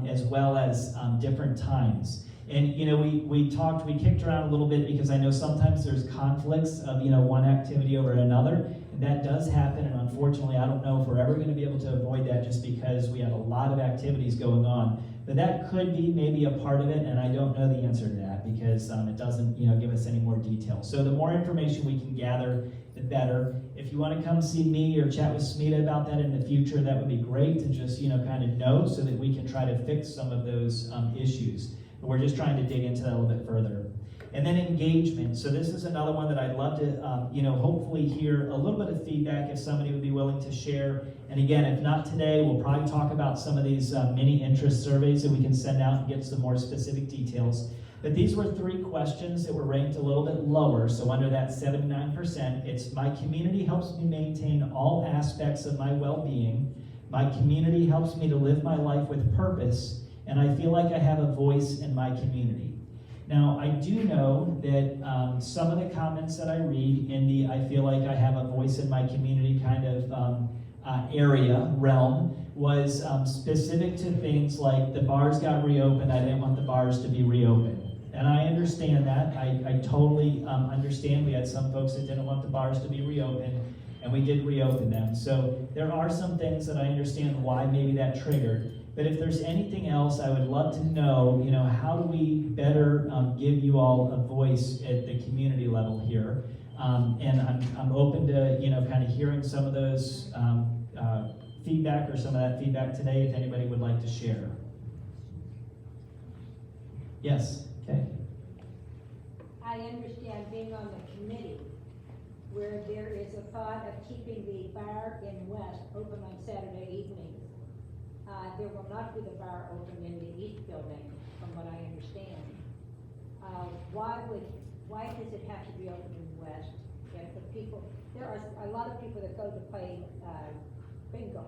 as well as different times. And we kicked around a little bit, because I know sometimes there's conflicts of one activity over another, and that does happen. And unfortunately, I don't know if we're ever going to be able to avoid that, just because we have a lot of activities going on. But that could be maybe a part of it, and I don't know the answer to that, because it doesn't give us any more detail. So the more information we can gather, the better. If you want to come see me or chat with SMETA about that in the future, that would be great to just kind of know, so that we can try to fix some of those issues. But we're just trying to dig into that a little bit further. And then engagement. So this is another one that I'd love to, hopefully hear a little bit of feedback if somebody would be willing to share. And again, if not today, we'll probably talk about some of these mini interest surveys that we can send out and get some more specific details. But these were 3 questions that were ranked a little bit lower. So under that 79%, it's my community helps me maintain all aspects of my well-being. My community helps me to live my life with purpose, and I feel like I have a voice in my community. Now, I do know that some of the comments that I read in the I feel like I have a voice in my community kind of realm was specific to things like the bars got reopened, I didn't want the bars to be reopened. And I understand that. I totally understand. We had some folks that didn't want the bars to be reopened, and we did reopen them. So there are some things that I understand why maybe that triggered. But if there's anything else, I would love to know, how do we better give you all a voice at the community level here? And I'm open to, kind of hearing some of those feedback or some of that feedback today, if anybody would like to share. Yes, okay. I understand being on the committee where there is a thought of keeping the bar in West open on Saturday evenings. There will not be the bar open in the East building, from what I understand. Why does it have to be open in West? If the people, there are a lot of people that go to play bingo,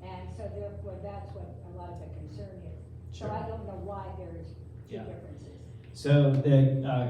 and so therefore that's what a lot of the concern is. Sure. So I don't know why there's two differences. So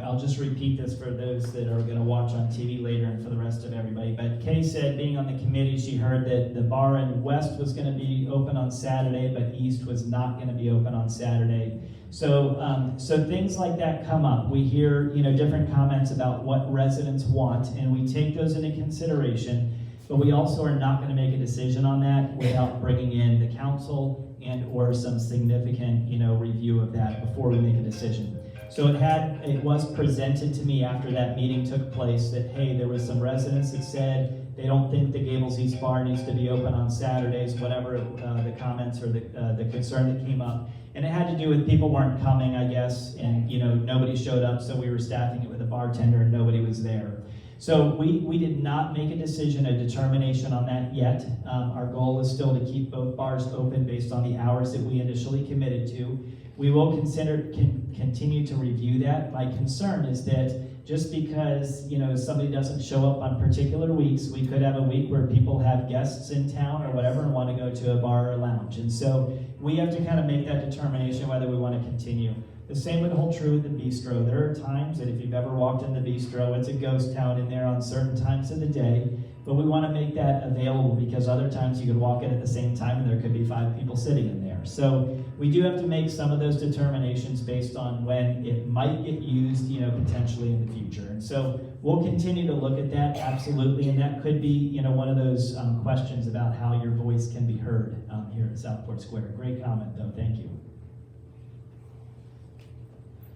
I'll just repeat this for those that are going to watch on TV later and for the rest of everybody. But Kay said, being on the committee, she heard that the bar in West was going to be open on Saturday, but East was not going to be open on Saturday. So things like that come up. We hear different comments about what residents want, and we take those into consideration. But we also are not going to make a decision on that without bringing in the council and or some significant review of that before we make a decision. So it was presented to me after that meeting took place that, hey, there was some residents that said they don't think the Gables East Bar needs to be open on Saturdays, whatever the comments or the concern that came up. And it had to do with people weren't coming, I guess, and nobody showed up, so we were staffing it with a bartender and nobody was there. So we did not make a decision, a determination on that yet. Our goal is still to keep both bars open based on the hours that we initially committed to. We will continue to review that. My concern is that just because somebody doesn't show up on particular weeks, we could have a week where people have guests in town or whatever and want to go to a bar or a lounge. And so we have to kind of make that determination whether we want to continue. The same would hold true with the bistro. There are times that if you've ever walked in the bistro, it's a ghost town in there on certain times of the day. But we want to make that available because other times you could walk in at the same time and there could be 5 people sitting in there. So we do have to make some of those determinations based on when it might get used, potentially in the future. And so we'll continue to look at that, absolutely. And that could be, one of those questions about how your voice can be heard here at Southport Square. Great comment, though. Thank you.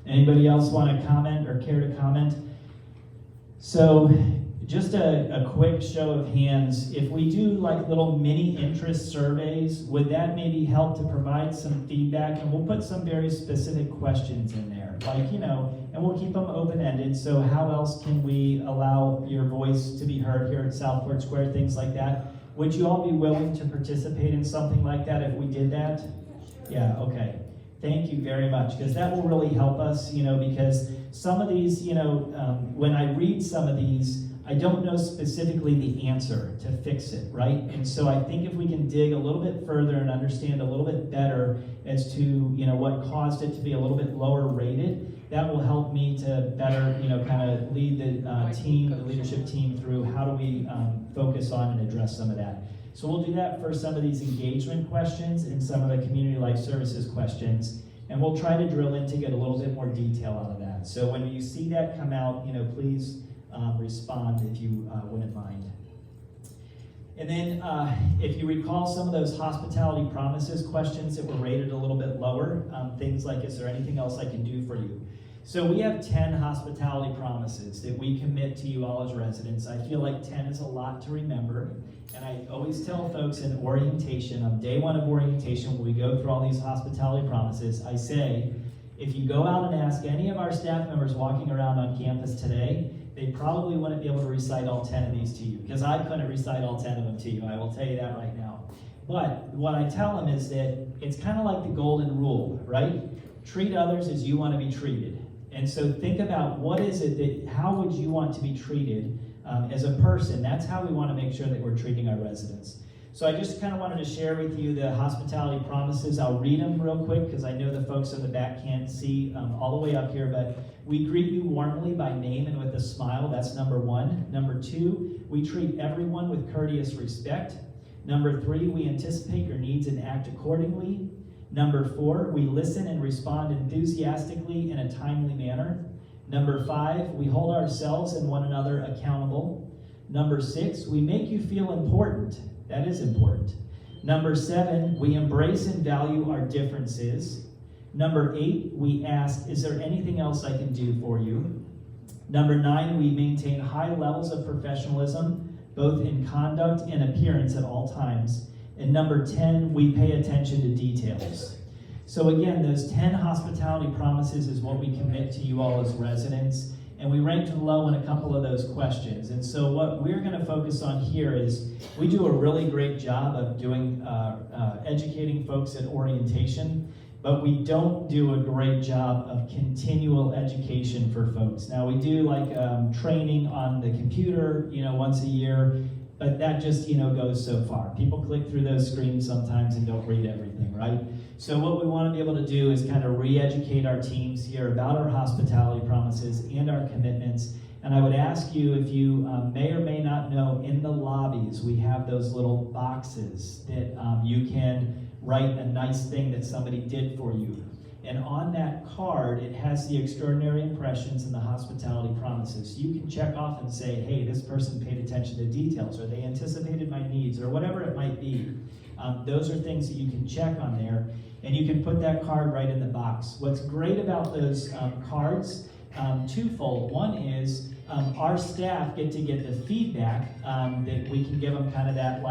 Anybody else want to comment or care to comment? So just a quick show of hands. If we do like little mini interest surveys, would that maybe help to provide some feedback? And we'll put some very specific questions in there, and we'll keep them open-ended. So how else can we allow your voice to be heard here at Southport Square, things like that? Would you all be willing to participate in something like that if we did that? Yeah, okay. Thank you very much, because that will really help us, because some of these, when I read some of these, I don't know specifically the answer to fix it, right? And so I think if we can dig a little bit further and understand a little bit better as to, what caused it to be a little bit lower rated, that will help me to better, kind of lead the leadership team through how do we focus on and address some of that. So we'll do that for some of these engagement questions and some of the community life services questions, and we'll try to drill in to get a little bit more detail out of that. So when you see that come out, please respond if you wouldn't mind. And then if you recall some of those hospitality promises questions that were rated a little bit lower, things like, is there anything else I can do for you? So we have 10 hospitality promises that we commit to you all as residents. I feel like 10 is a lot to remember. And I always tell folks in orientation, on day 1 of orientation, when we go through all these hospitality promises, I say, if you go out and ask any of our staff members walking around on campus today, they probably wouldn't be able to recite all 10 of these to you, because I couldn't recite all 10 of them to you. I will tell you that right now. But what I tell them is that it's kind of like the golden rule, right? Treat others as you want to be treated. And so think about how would you want to be treated as a person? That's how we want to make sure that we're treating our residents. So I just kind of wanted to share with you the hospitality promises. I'll read them real quick because I know the folks in the back can't see all the way up here, but we greet you warmly by name and with a smile. That's number 1. Number 2, we treat everyone with courteous respect. Number 3, we anticipate your needs and act accordingly. Number 4, we listen and respond enthusiastically in a timely manner. Number 5, we hold ourselves and one another accountable. Number 6, we make you feel important. That is important. Number 7, we embrace and value our differences. Number 8, we ask, is there anything else I can do for you? Number 9, we maintain high levels of professionalism, both in conduct and appearance at all times. And number 10, we pay attention to details. So again, those 10 hospitality promises is what we commit to you all as residents, and we ranked low in a couple of those questions. And so what we're going to focus on here is we do a really great job of doing educating folks at orientation, but we don't do a great job of continual education for folks. Now we do like training on the computer, once a year, but that just, goes so far. People click through those screens sometimes and don't read everything, right? So what we want to be able to do is kind of re-educate our teams here about our hospitality promises and our commitments. And I would ask you, if you may or may not know, in the lobbies, we have those little boxes that you can write a nice thing that somebody did for you. And on that card, it has the extraordinary impressions and the hospitality promises. You can check off and say, hey, this person paid attention to details, or they anticipated my needs, or whatever it might be. Those are things that you can check on there, and you can put that card right in the box. What's great about those cards, twofold. One is our staff get to get the feedback that we can give them kind of that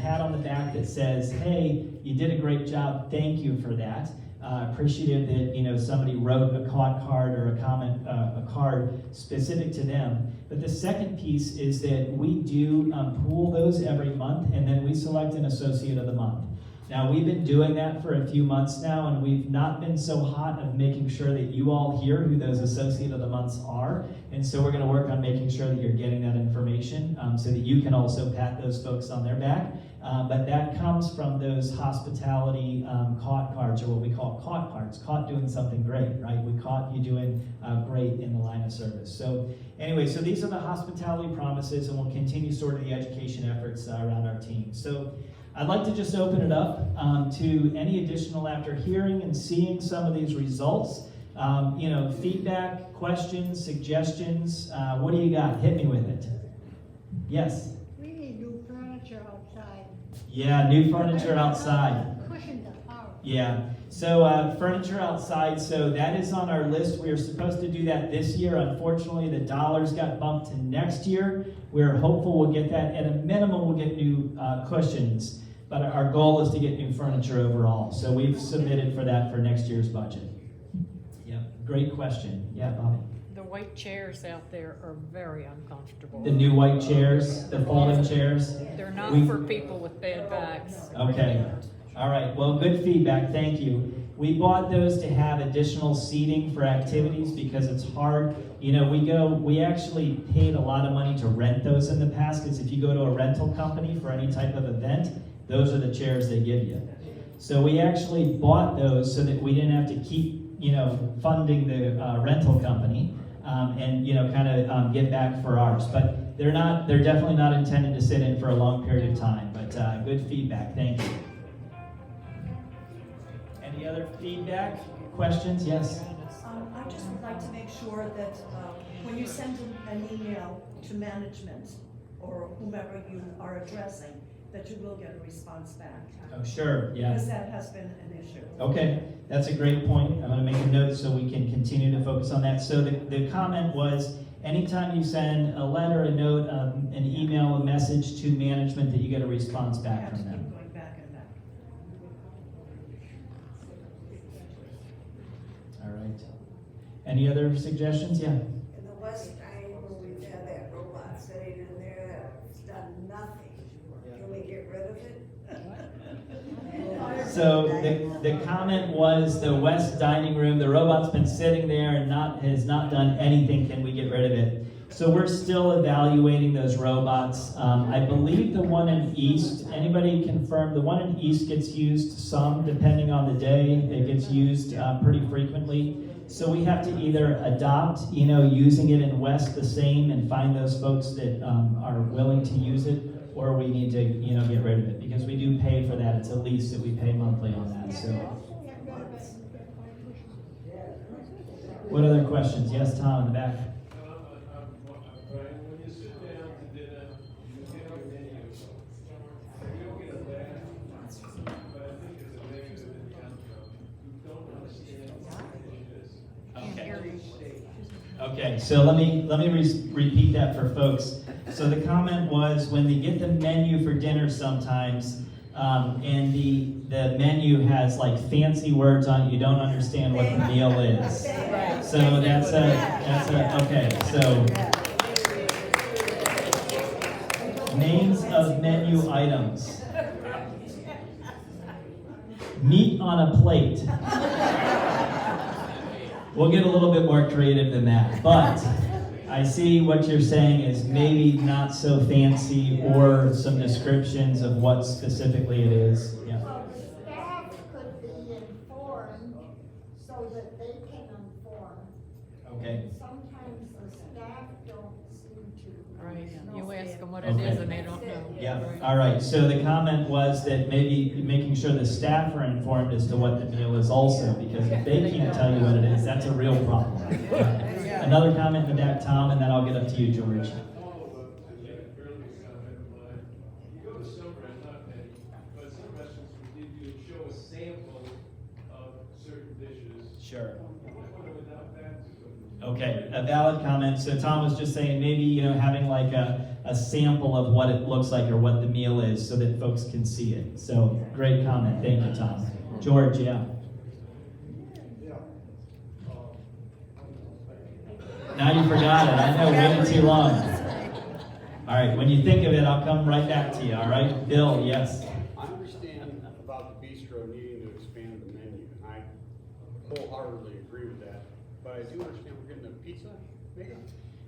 pat on the back that says, hey, you did a great job, thank you for that. Appreciative that somebody wrote a card or a comment, a card specific to them. But the second piece is that we do pool those every month, and then we select an associate of the month. Now, we've been doing that for a few months now, and we've not been so hot of making sure that you all hear who those associate of the months are. And so we're going to work on making sure that you're getting that information so that you can also pat those folks on their back. But that comes from those hospitality caught cards, or what we call caught cards. Caught doing something great, right? We caught you doing great in the line of service. So anyway, so these are the hospitality promises, and we'll continue sort of the education efforts around our team. So I'd like to just open it up to any additional, after hearing and seeing some of these results, feedback, questions, suggestions. What do you got? Hit me with it. Yes? We need new furniture outside. Yeah, new furniture outside. Cushion the house. Yeah, so furniture outside, so that is on our list. We were supposed to do that this year. Unfortunately, the dollars got bumped to next year. We're hopeful we'll get that. At a minimum, we'll get new cushions, but our goal is to get new furniture overall. So we've submitted for that for next year's budget. Yeah, great question. Yeah, Bobby. The white chairs out there are very uncomfortable. The new white chairs, the folding chairs. They're not for people with bad backs. Okay. All right. Well, good feedback. Thank you. We bought those to have additional seating for activities because it's hard. We actually paid a lot of money to rent those in the past, because if you go to a rental company for any type of event, those are the chairs they give you. So we actually bought those so that we didn't have to keep, funding the rental company and kind of get back for ours. But they're definitely not intended to sit in for a long period of time. But good feedback. Thank you. Any other feedback, questions? Yes? I just would like to make sure that when you send an email to management or whomever you are addressing, that you will get a response back. Oh, sure, yeah. Because that has been an issue. Okay, that's a great point. I'm going to make a note so we can continue to focus on that. So the comment was, anytime you send a letter, a note, an email, a message to management, that you get a response back from them. Going back and back. All right. Any other suggestions? Yeah. In the West Dining Room, we've had that robot sitting in there that's done nothing. Can we get rid of it? So the comment was the West Dining Room, the robot's been sitting there and has not done anything. Can we get rid of it? So we're still evaluating those robots. I believe the one in East, anybody confirm, the one in East gets used some, depending on the day. It gets used pretty frequently. So we have to either adopt, using it in West the same and find those folks that are willing to use it, or we need to, you know, get rid of it, because we do pay for that. It's a lease that we pay monthly on that, so. What other questions? Yes, Tom, in the back. Brian, when you sit down to dinner, you get a menu. You don't get a bad, but I think it's a negative in the outcome. You don't understand what it is. Okay, so let me repeat that for folks. So the comment was, when they get the menu for dinner sometimes, and the menu has like fancy words on it, you don't understand what the meal is. So okay, so names of menu items. Meat on a plate. We'll get a little bit more creative than that, but I see what you're saying is maybe not so fancy, or some descriptions of what specifically it is. Yeah. Well, the staff could be informed so that they can inform. Okay. Sometimes the staff don't seem to. Right, know. you ask them what Okay. it is and they don't know. Yeah. Right. All right. So the comment was that maybe making sure the staff are informed as to what the meal is also, because if they can't tell you what it is, that's a real problem. Another comment in the back, Tom, and then I'll get up to you, George. Follow up to the earlier comment of mine. You go to some restaurants, not many, but some restaurants will give you, show a sample of certain dishes. Sure. Without that, Okay, a valid comment. So Tom was just saying maybe, you know, having like a sample of what it looks like or what the meal is so that folks can see it. So great comment. Thank you, Tom. George, yeah. Now you forgot it. I know, waited too long. All right, when you think of it, I'll come right back to you, all right? Bill, yes. I understand about the bistro needing to expand the menu, and I wholeheartedly agree with that. But I do understand we're getting a pizza maker.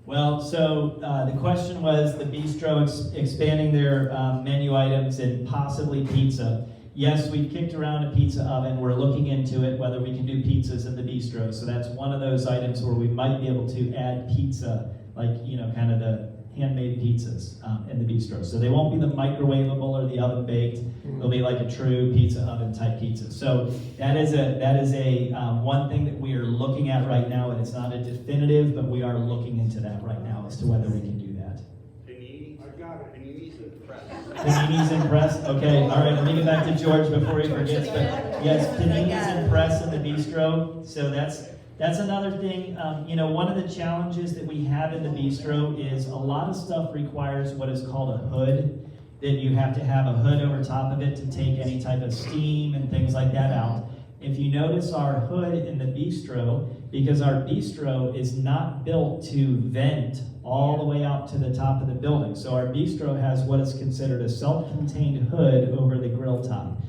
Well, so the question was the bistro expanding their menu items and possibly pizza. Yes, we've kicked around a pizza oven. We're looking into it, whether we can do pizzas in the bistro. So that's one of those items where we might be able to add pizza, like, you know, kind of the handmade pizzas in the bistro. So they won't be the microwavable or the oven baked. They'll be like a true pizza oven type pizza. So that is a one thing that we are looking at right now, and it's not a definitive, but we are looking into that right now as to whether we can do that. Panini, I got it. Panini's in the press. Panini's in press? Okay, all right, let me get back to George before he forgets. But yes, Panini's in press in the bistro. So that's another thing. You know, one of the challenges that we have in the bistro is a lot of stuff requires what is called a hood. That you have to have a hood over top of it to take any type of steam and things like that out. If you notice our hood in the bistro, because our bistro is not built to vent all the way out to the top of the building. So our bistro has what is considered a self-contained hood over the grill top.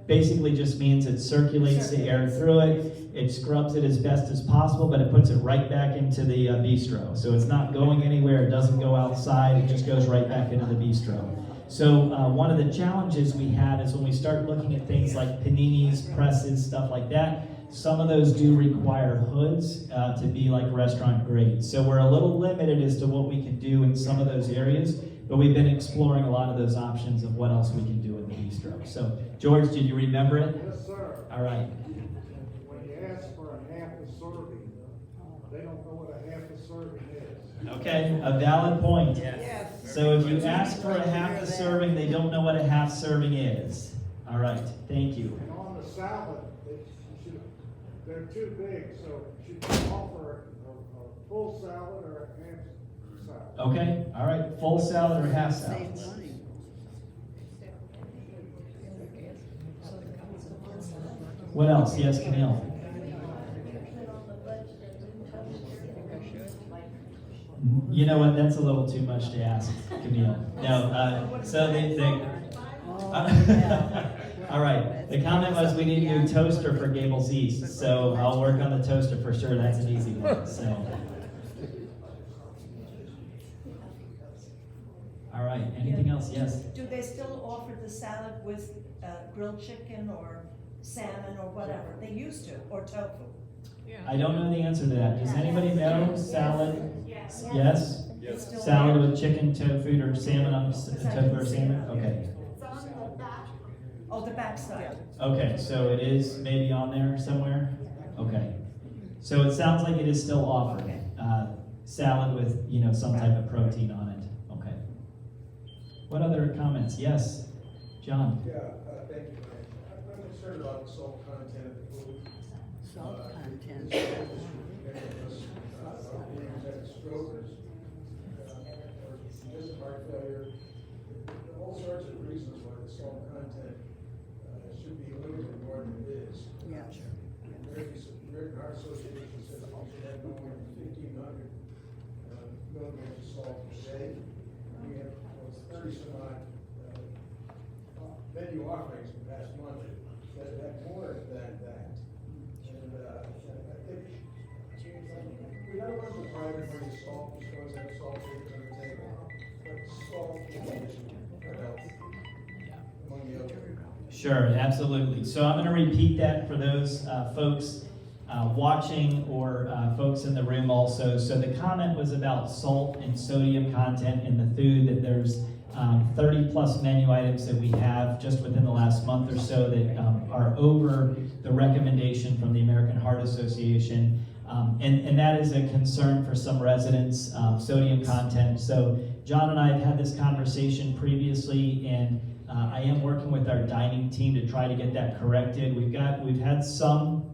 Basically just means it circulates the air through it, it scrubs it as best as possible, but it puts it right back into the bistro. So it's not going anywhere, it doesn't go outside, it just goes right back into the bistro. So one of the challenges we have is when we start looking at things like paninis, presses, stuff like that, some of those do require hoods to be like restaurant grade. So we're a little limited as to what we can do in some of those areas, but we've been exploring a lot of those options of what else we can do in the bistro. So George, did you remember it? Yes, sir. All right. When you ask for a half a serving, they don't know what a half a serving is. Okay, a valid point. Yes. So if you ask for a half a serving, they don't know what a half serving is. All right, thank you. And on the salad, they're too big, so should you offer a full salad or a half salad? Okay, all right, full salad or half salad? What else? Yes, Camille. You know what? That's a little too much to ask, Camille. No. So all right. The comment was we need a new toaster for Gables East. So I'll work on the toaster for sure. That's an easy one. So. All right. Anything else? Yes. Do they still offer the salad with grilled chicken or salmon or whatever? They used to, or tofu. I don't know the answer to that. Does anybody know salad? Yes. Yes. Still Salad there? with chicken, tofu, or salmon on, tofu or salmon? Okay. It's on the back. Oh, the backside. Okay, so it is maybe on there somewhere? Okay. So it sounds like it is still offered, Okay. salad with, some type of protein on it. Okay. What other comments? Yes, John? Yeah, thank you, Mike. I'm concerned about the salt content of the food. Salt content. Strokers, or just heart failure, all sorts of reasons why the salt content should be limited more than it is. Yeah. American Heart Association says that we should have no more than 1,500 milligrams of salt per day. We have 30 some odd menu offerings in the past month that have more than that. And I think we don't want to provide everybody salt, just goes have salt shakers on the table. But salt is an issue for health, among the other. Sure, absolutely. So I'm going to repeat that for those folks watching or folks in the room also. So the comment was about salt and sodium content in the food, that there's 30 plus menu items that we have just within the last month or so that are over the recommendation from the American Heart Association. And that is a concern for some residents, sodium content. So John and I have had this conversation previously, and I am working with our dining team to try to get that corrected. We've had some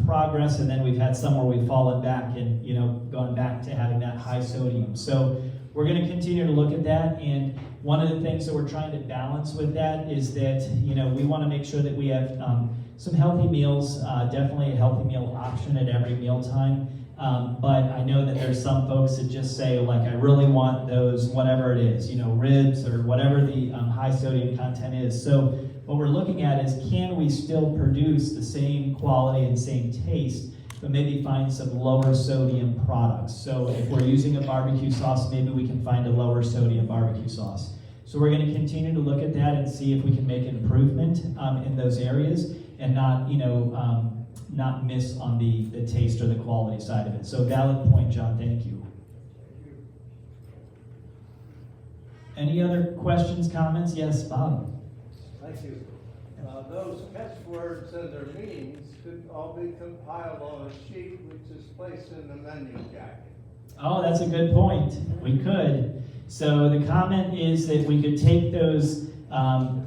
progress, and then we've had some where we've fallen back and gone back to having that high sodium. So we're going to continue to look at that, and one of the things that we're trying to balance with that is that we want to make sure that we have some healthy meals, definitely a healthy meal option at every mealtime. But I know that there's some folks that just say, like, I really want those, whatever it is, ribs or whatever the high sodium content is. So what we're looking at is, can we still produce the same quality and same taste, but maybe find some lower sodium products? So if we're using a barbecue sauce, maybe we can find a lower sodium barbecue sauce. So we're going to continue to look at that and see if we can make an improvement in those areas, and not miss on the taste or the quality side of it. So valid point, John, thank you. Any other questions, comments? Yes, Bob? Thank you. Those catchwords in their meetings could all be compiled on a sheet which is placed in the menu jacket. Oh, that's a good point. We could. So the comment is that we could take those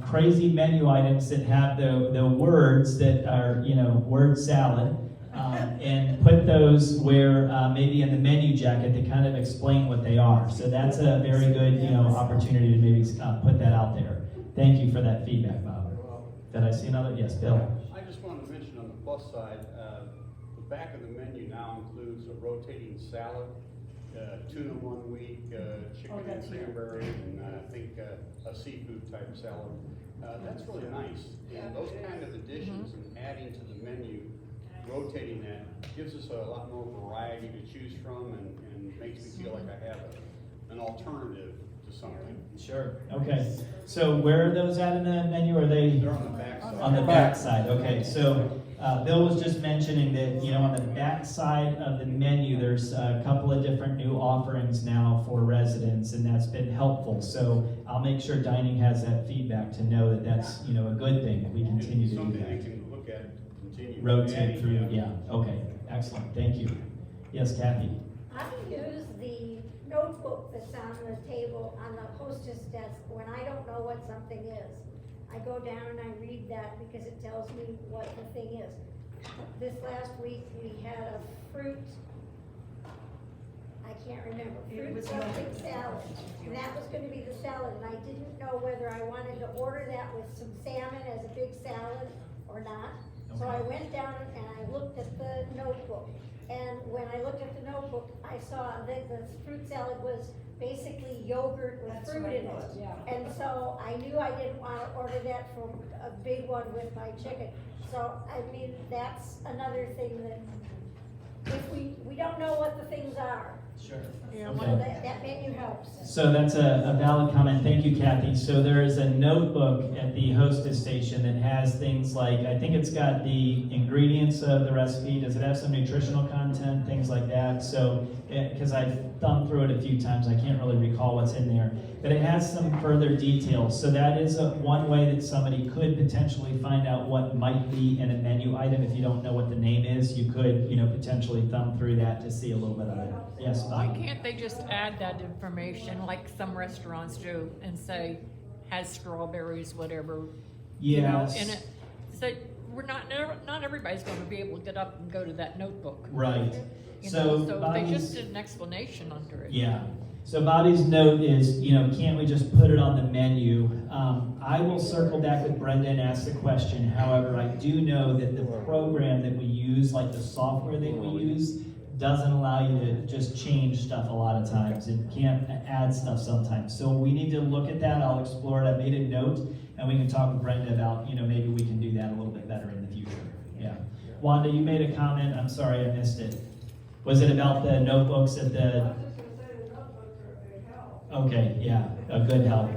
crazy menu items that have the words that are, word salad, and put those where maybe in the menu jacket to kind of explain what they are. So that's a very good, opportunity to maybe put that out there. Thank you for that feedback, Bob. Did I see another? Yes, Bill. I just wanted to mention on the plus side, the back of the menu now includes a rotating salad, tuna 1 week, chicken and that's here. cranberry, and I think a seafood type salad. That's really nice. And those kind of additions and adding to the menu, rotating that, gives us a lot more variety to choose from, and makes me feel like I have an alternative to something. Sure. Okay. So where are those at in the menu? Are they? They're on the back side. On the back side. Okay. So Bill was just mentioning that, on the back side of the menu, there's a couple of different new offerings now for residents, and that's been helpful. So I'll make sure dining has that feedback to know that that's, a good thing. We continue to do Something they that. can look at, continue. Rotate adding, through. Yeah. Okay. Excellent. Thank you. Yes, Kathy. I use the notebook that's on the table on the hostess desk when I don't know what something is. I go down and I read that because it tells me what the thing is. This last week, we had a fruit, I can't remember, It fruit was something not- salad. And that was gonna be the salad, and I didn't know whether I wanted to order that with some salmon as a big salad or not. So I went down and I looked at the notebook. And when I looked at the notebook, I saw that the fruit salad was basically yogurt with That's fruit what I in it. thought. Yeah. And so I knew I didn't wanna order that from a big one with my chicken. So, I mean, that's another thing that, if we don't know what the things are, Sure. Yeah, Okay. So that menu helps. So that's a valid comment. Thank you, Kathy. So there is a notebook at the hostess station that has things like, I think it's got the ingredients of the recipe. Does it have some nutritional content, things like that? So, because I've thumbed through it a few times, I can't really recall what's in there. But it has some further details. So that is one way that somebody could potentially find out what might be in a menu item. If you don't know what the name is, you could, potentially thumb through that to see a little bit of it. Yes, Why Bob? can't they just add that information like some restaurants do and say, has strawberries, whatever? Yes. In it, so we're not everybody's gonna be able to get up and go to that notebook. Right. You So know, so they Bobby's- just did an explanation under it. Yeah. So Bobby's note is, can't we just put it on the menu? I will circle back with Brenda and ask the question. However, I do know that the program that we use, like the software that we use, doesn't allow you to just change stuff a lot of times. It can't add stuff sometimes. So we need to look at that. I'll explore it. I made a note, and we can talk with Brenda about, maybe we can do that a little bit better in the future. Yeah. Wanda, you made a comment. I'm sorry, I missed it. Was it about the notebooks at the? Okay, yeah, a good help.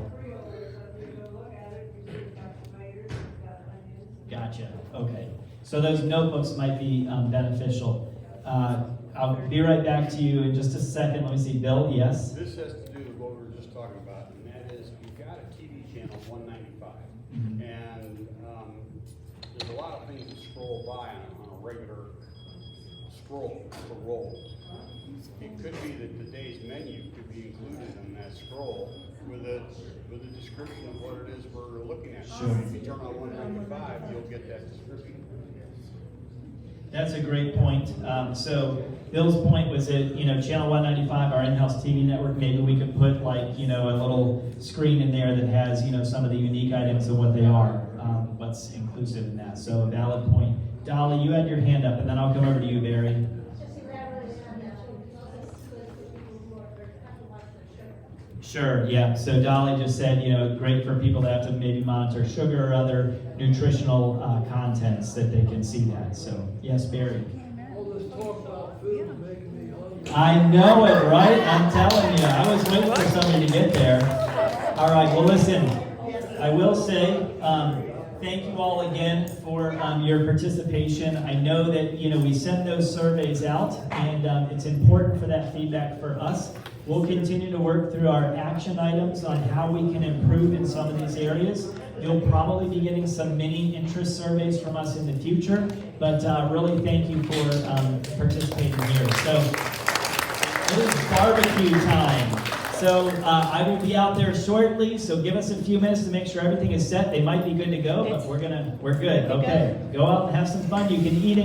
Gotcha, okay. So those notebooks might be beneficial. I'll be right back to you in just a second. Let me see, Bill, yes? This has to do with what we were just talking about, and that is, you've got a TV channel, 195, Mhm. and there's a lot of things that scroll by on a regular roll. It could be that today's menu could be included in that scroll with a description of what it is we're looking at. Sure. If you turn on 195, you'll get that description. That's a great point. So Bill's point was that, Channel 195, our in-house TV network, maybe we could put like, a little screen in there that has, some of the unique items and what they are, what's inclusive in that. So a valid point. Dolly, you had your hand up, and then I'll come over to you, Barry. Sure, yeah. So Dolly just said, great for people that have to maybe monitor sugar or other nutritional contents that they can see that. So, yes, Barry. All this talk about food is making me hungry. I know it, right? I'm telling you. I was waiting for somebody to get there. All right, well, listen, I will say, thank you all again for your participation. I know that, we send those surveys out, and it's important for that feedback for us. We'll continue to work through our action items on how we can improve in some of these areas. You'll probably be getting some mini interest surveys from us in the future, but really thank you for participating here. So it is barbecue time. So I will be out there shortly, so give us a few minutes to make sure everything is set. They might be good to go, but we're good. Okay, go out and have some fun. You can eat it.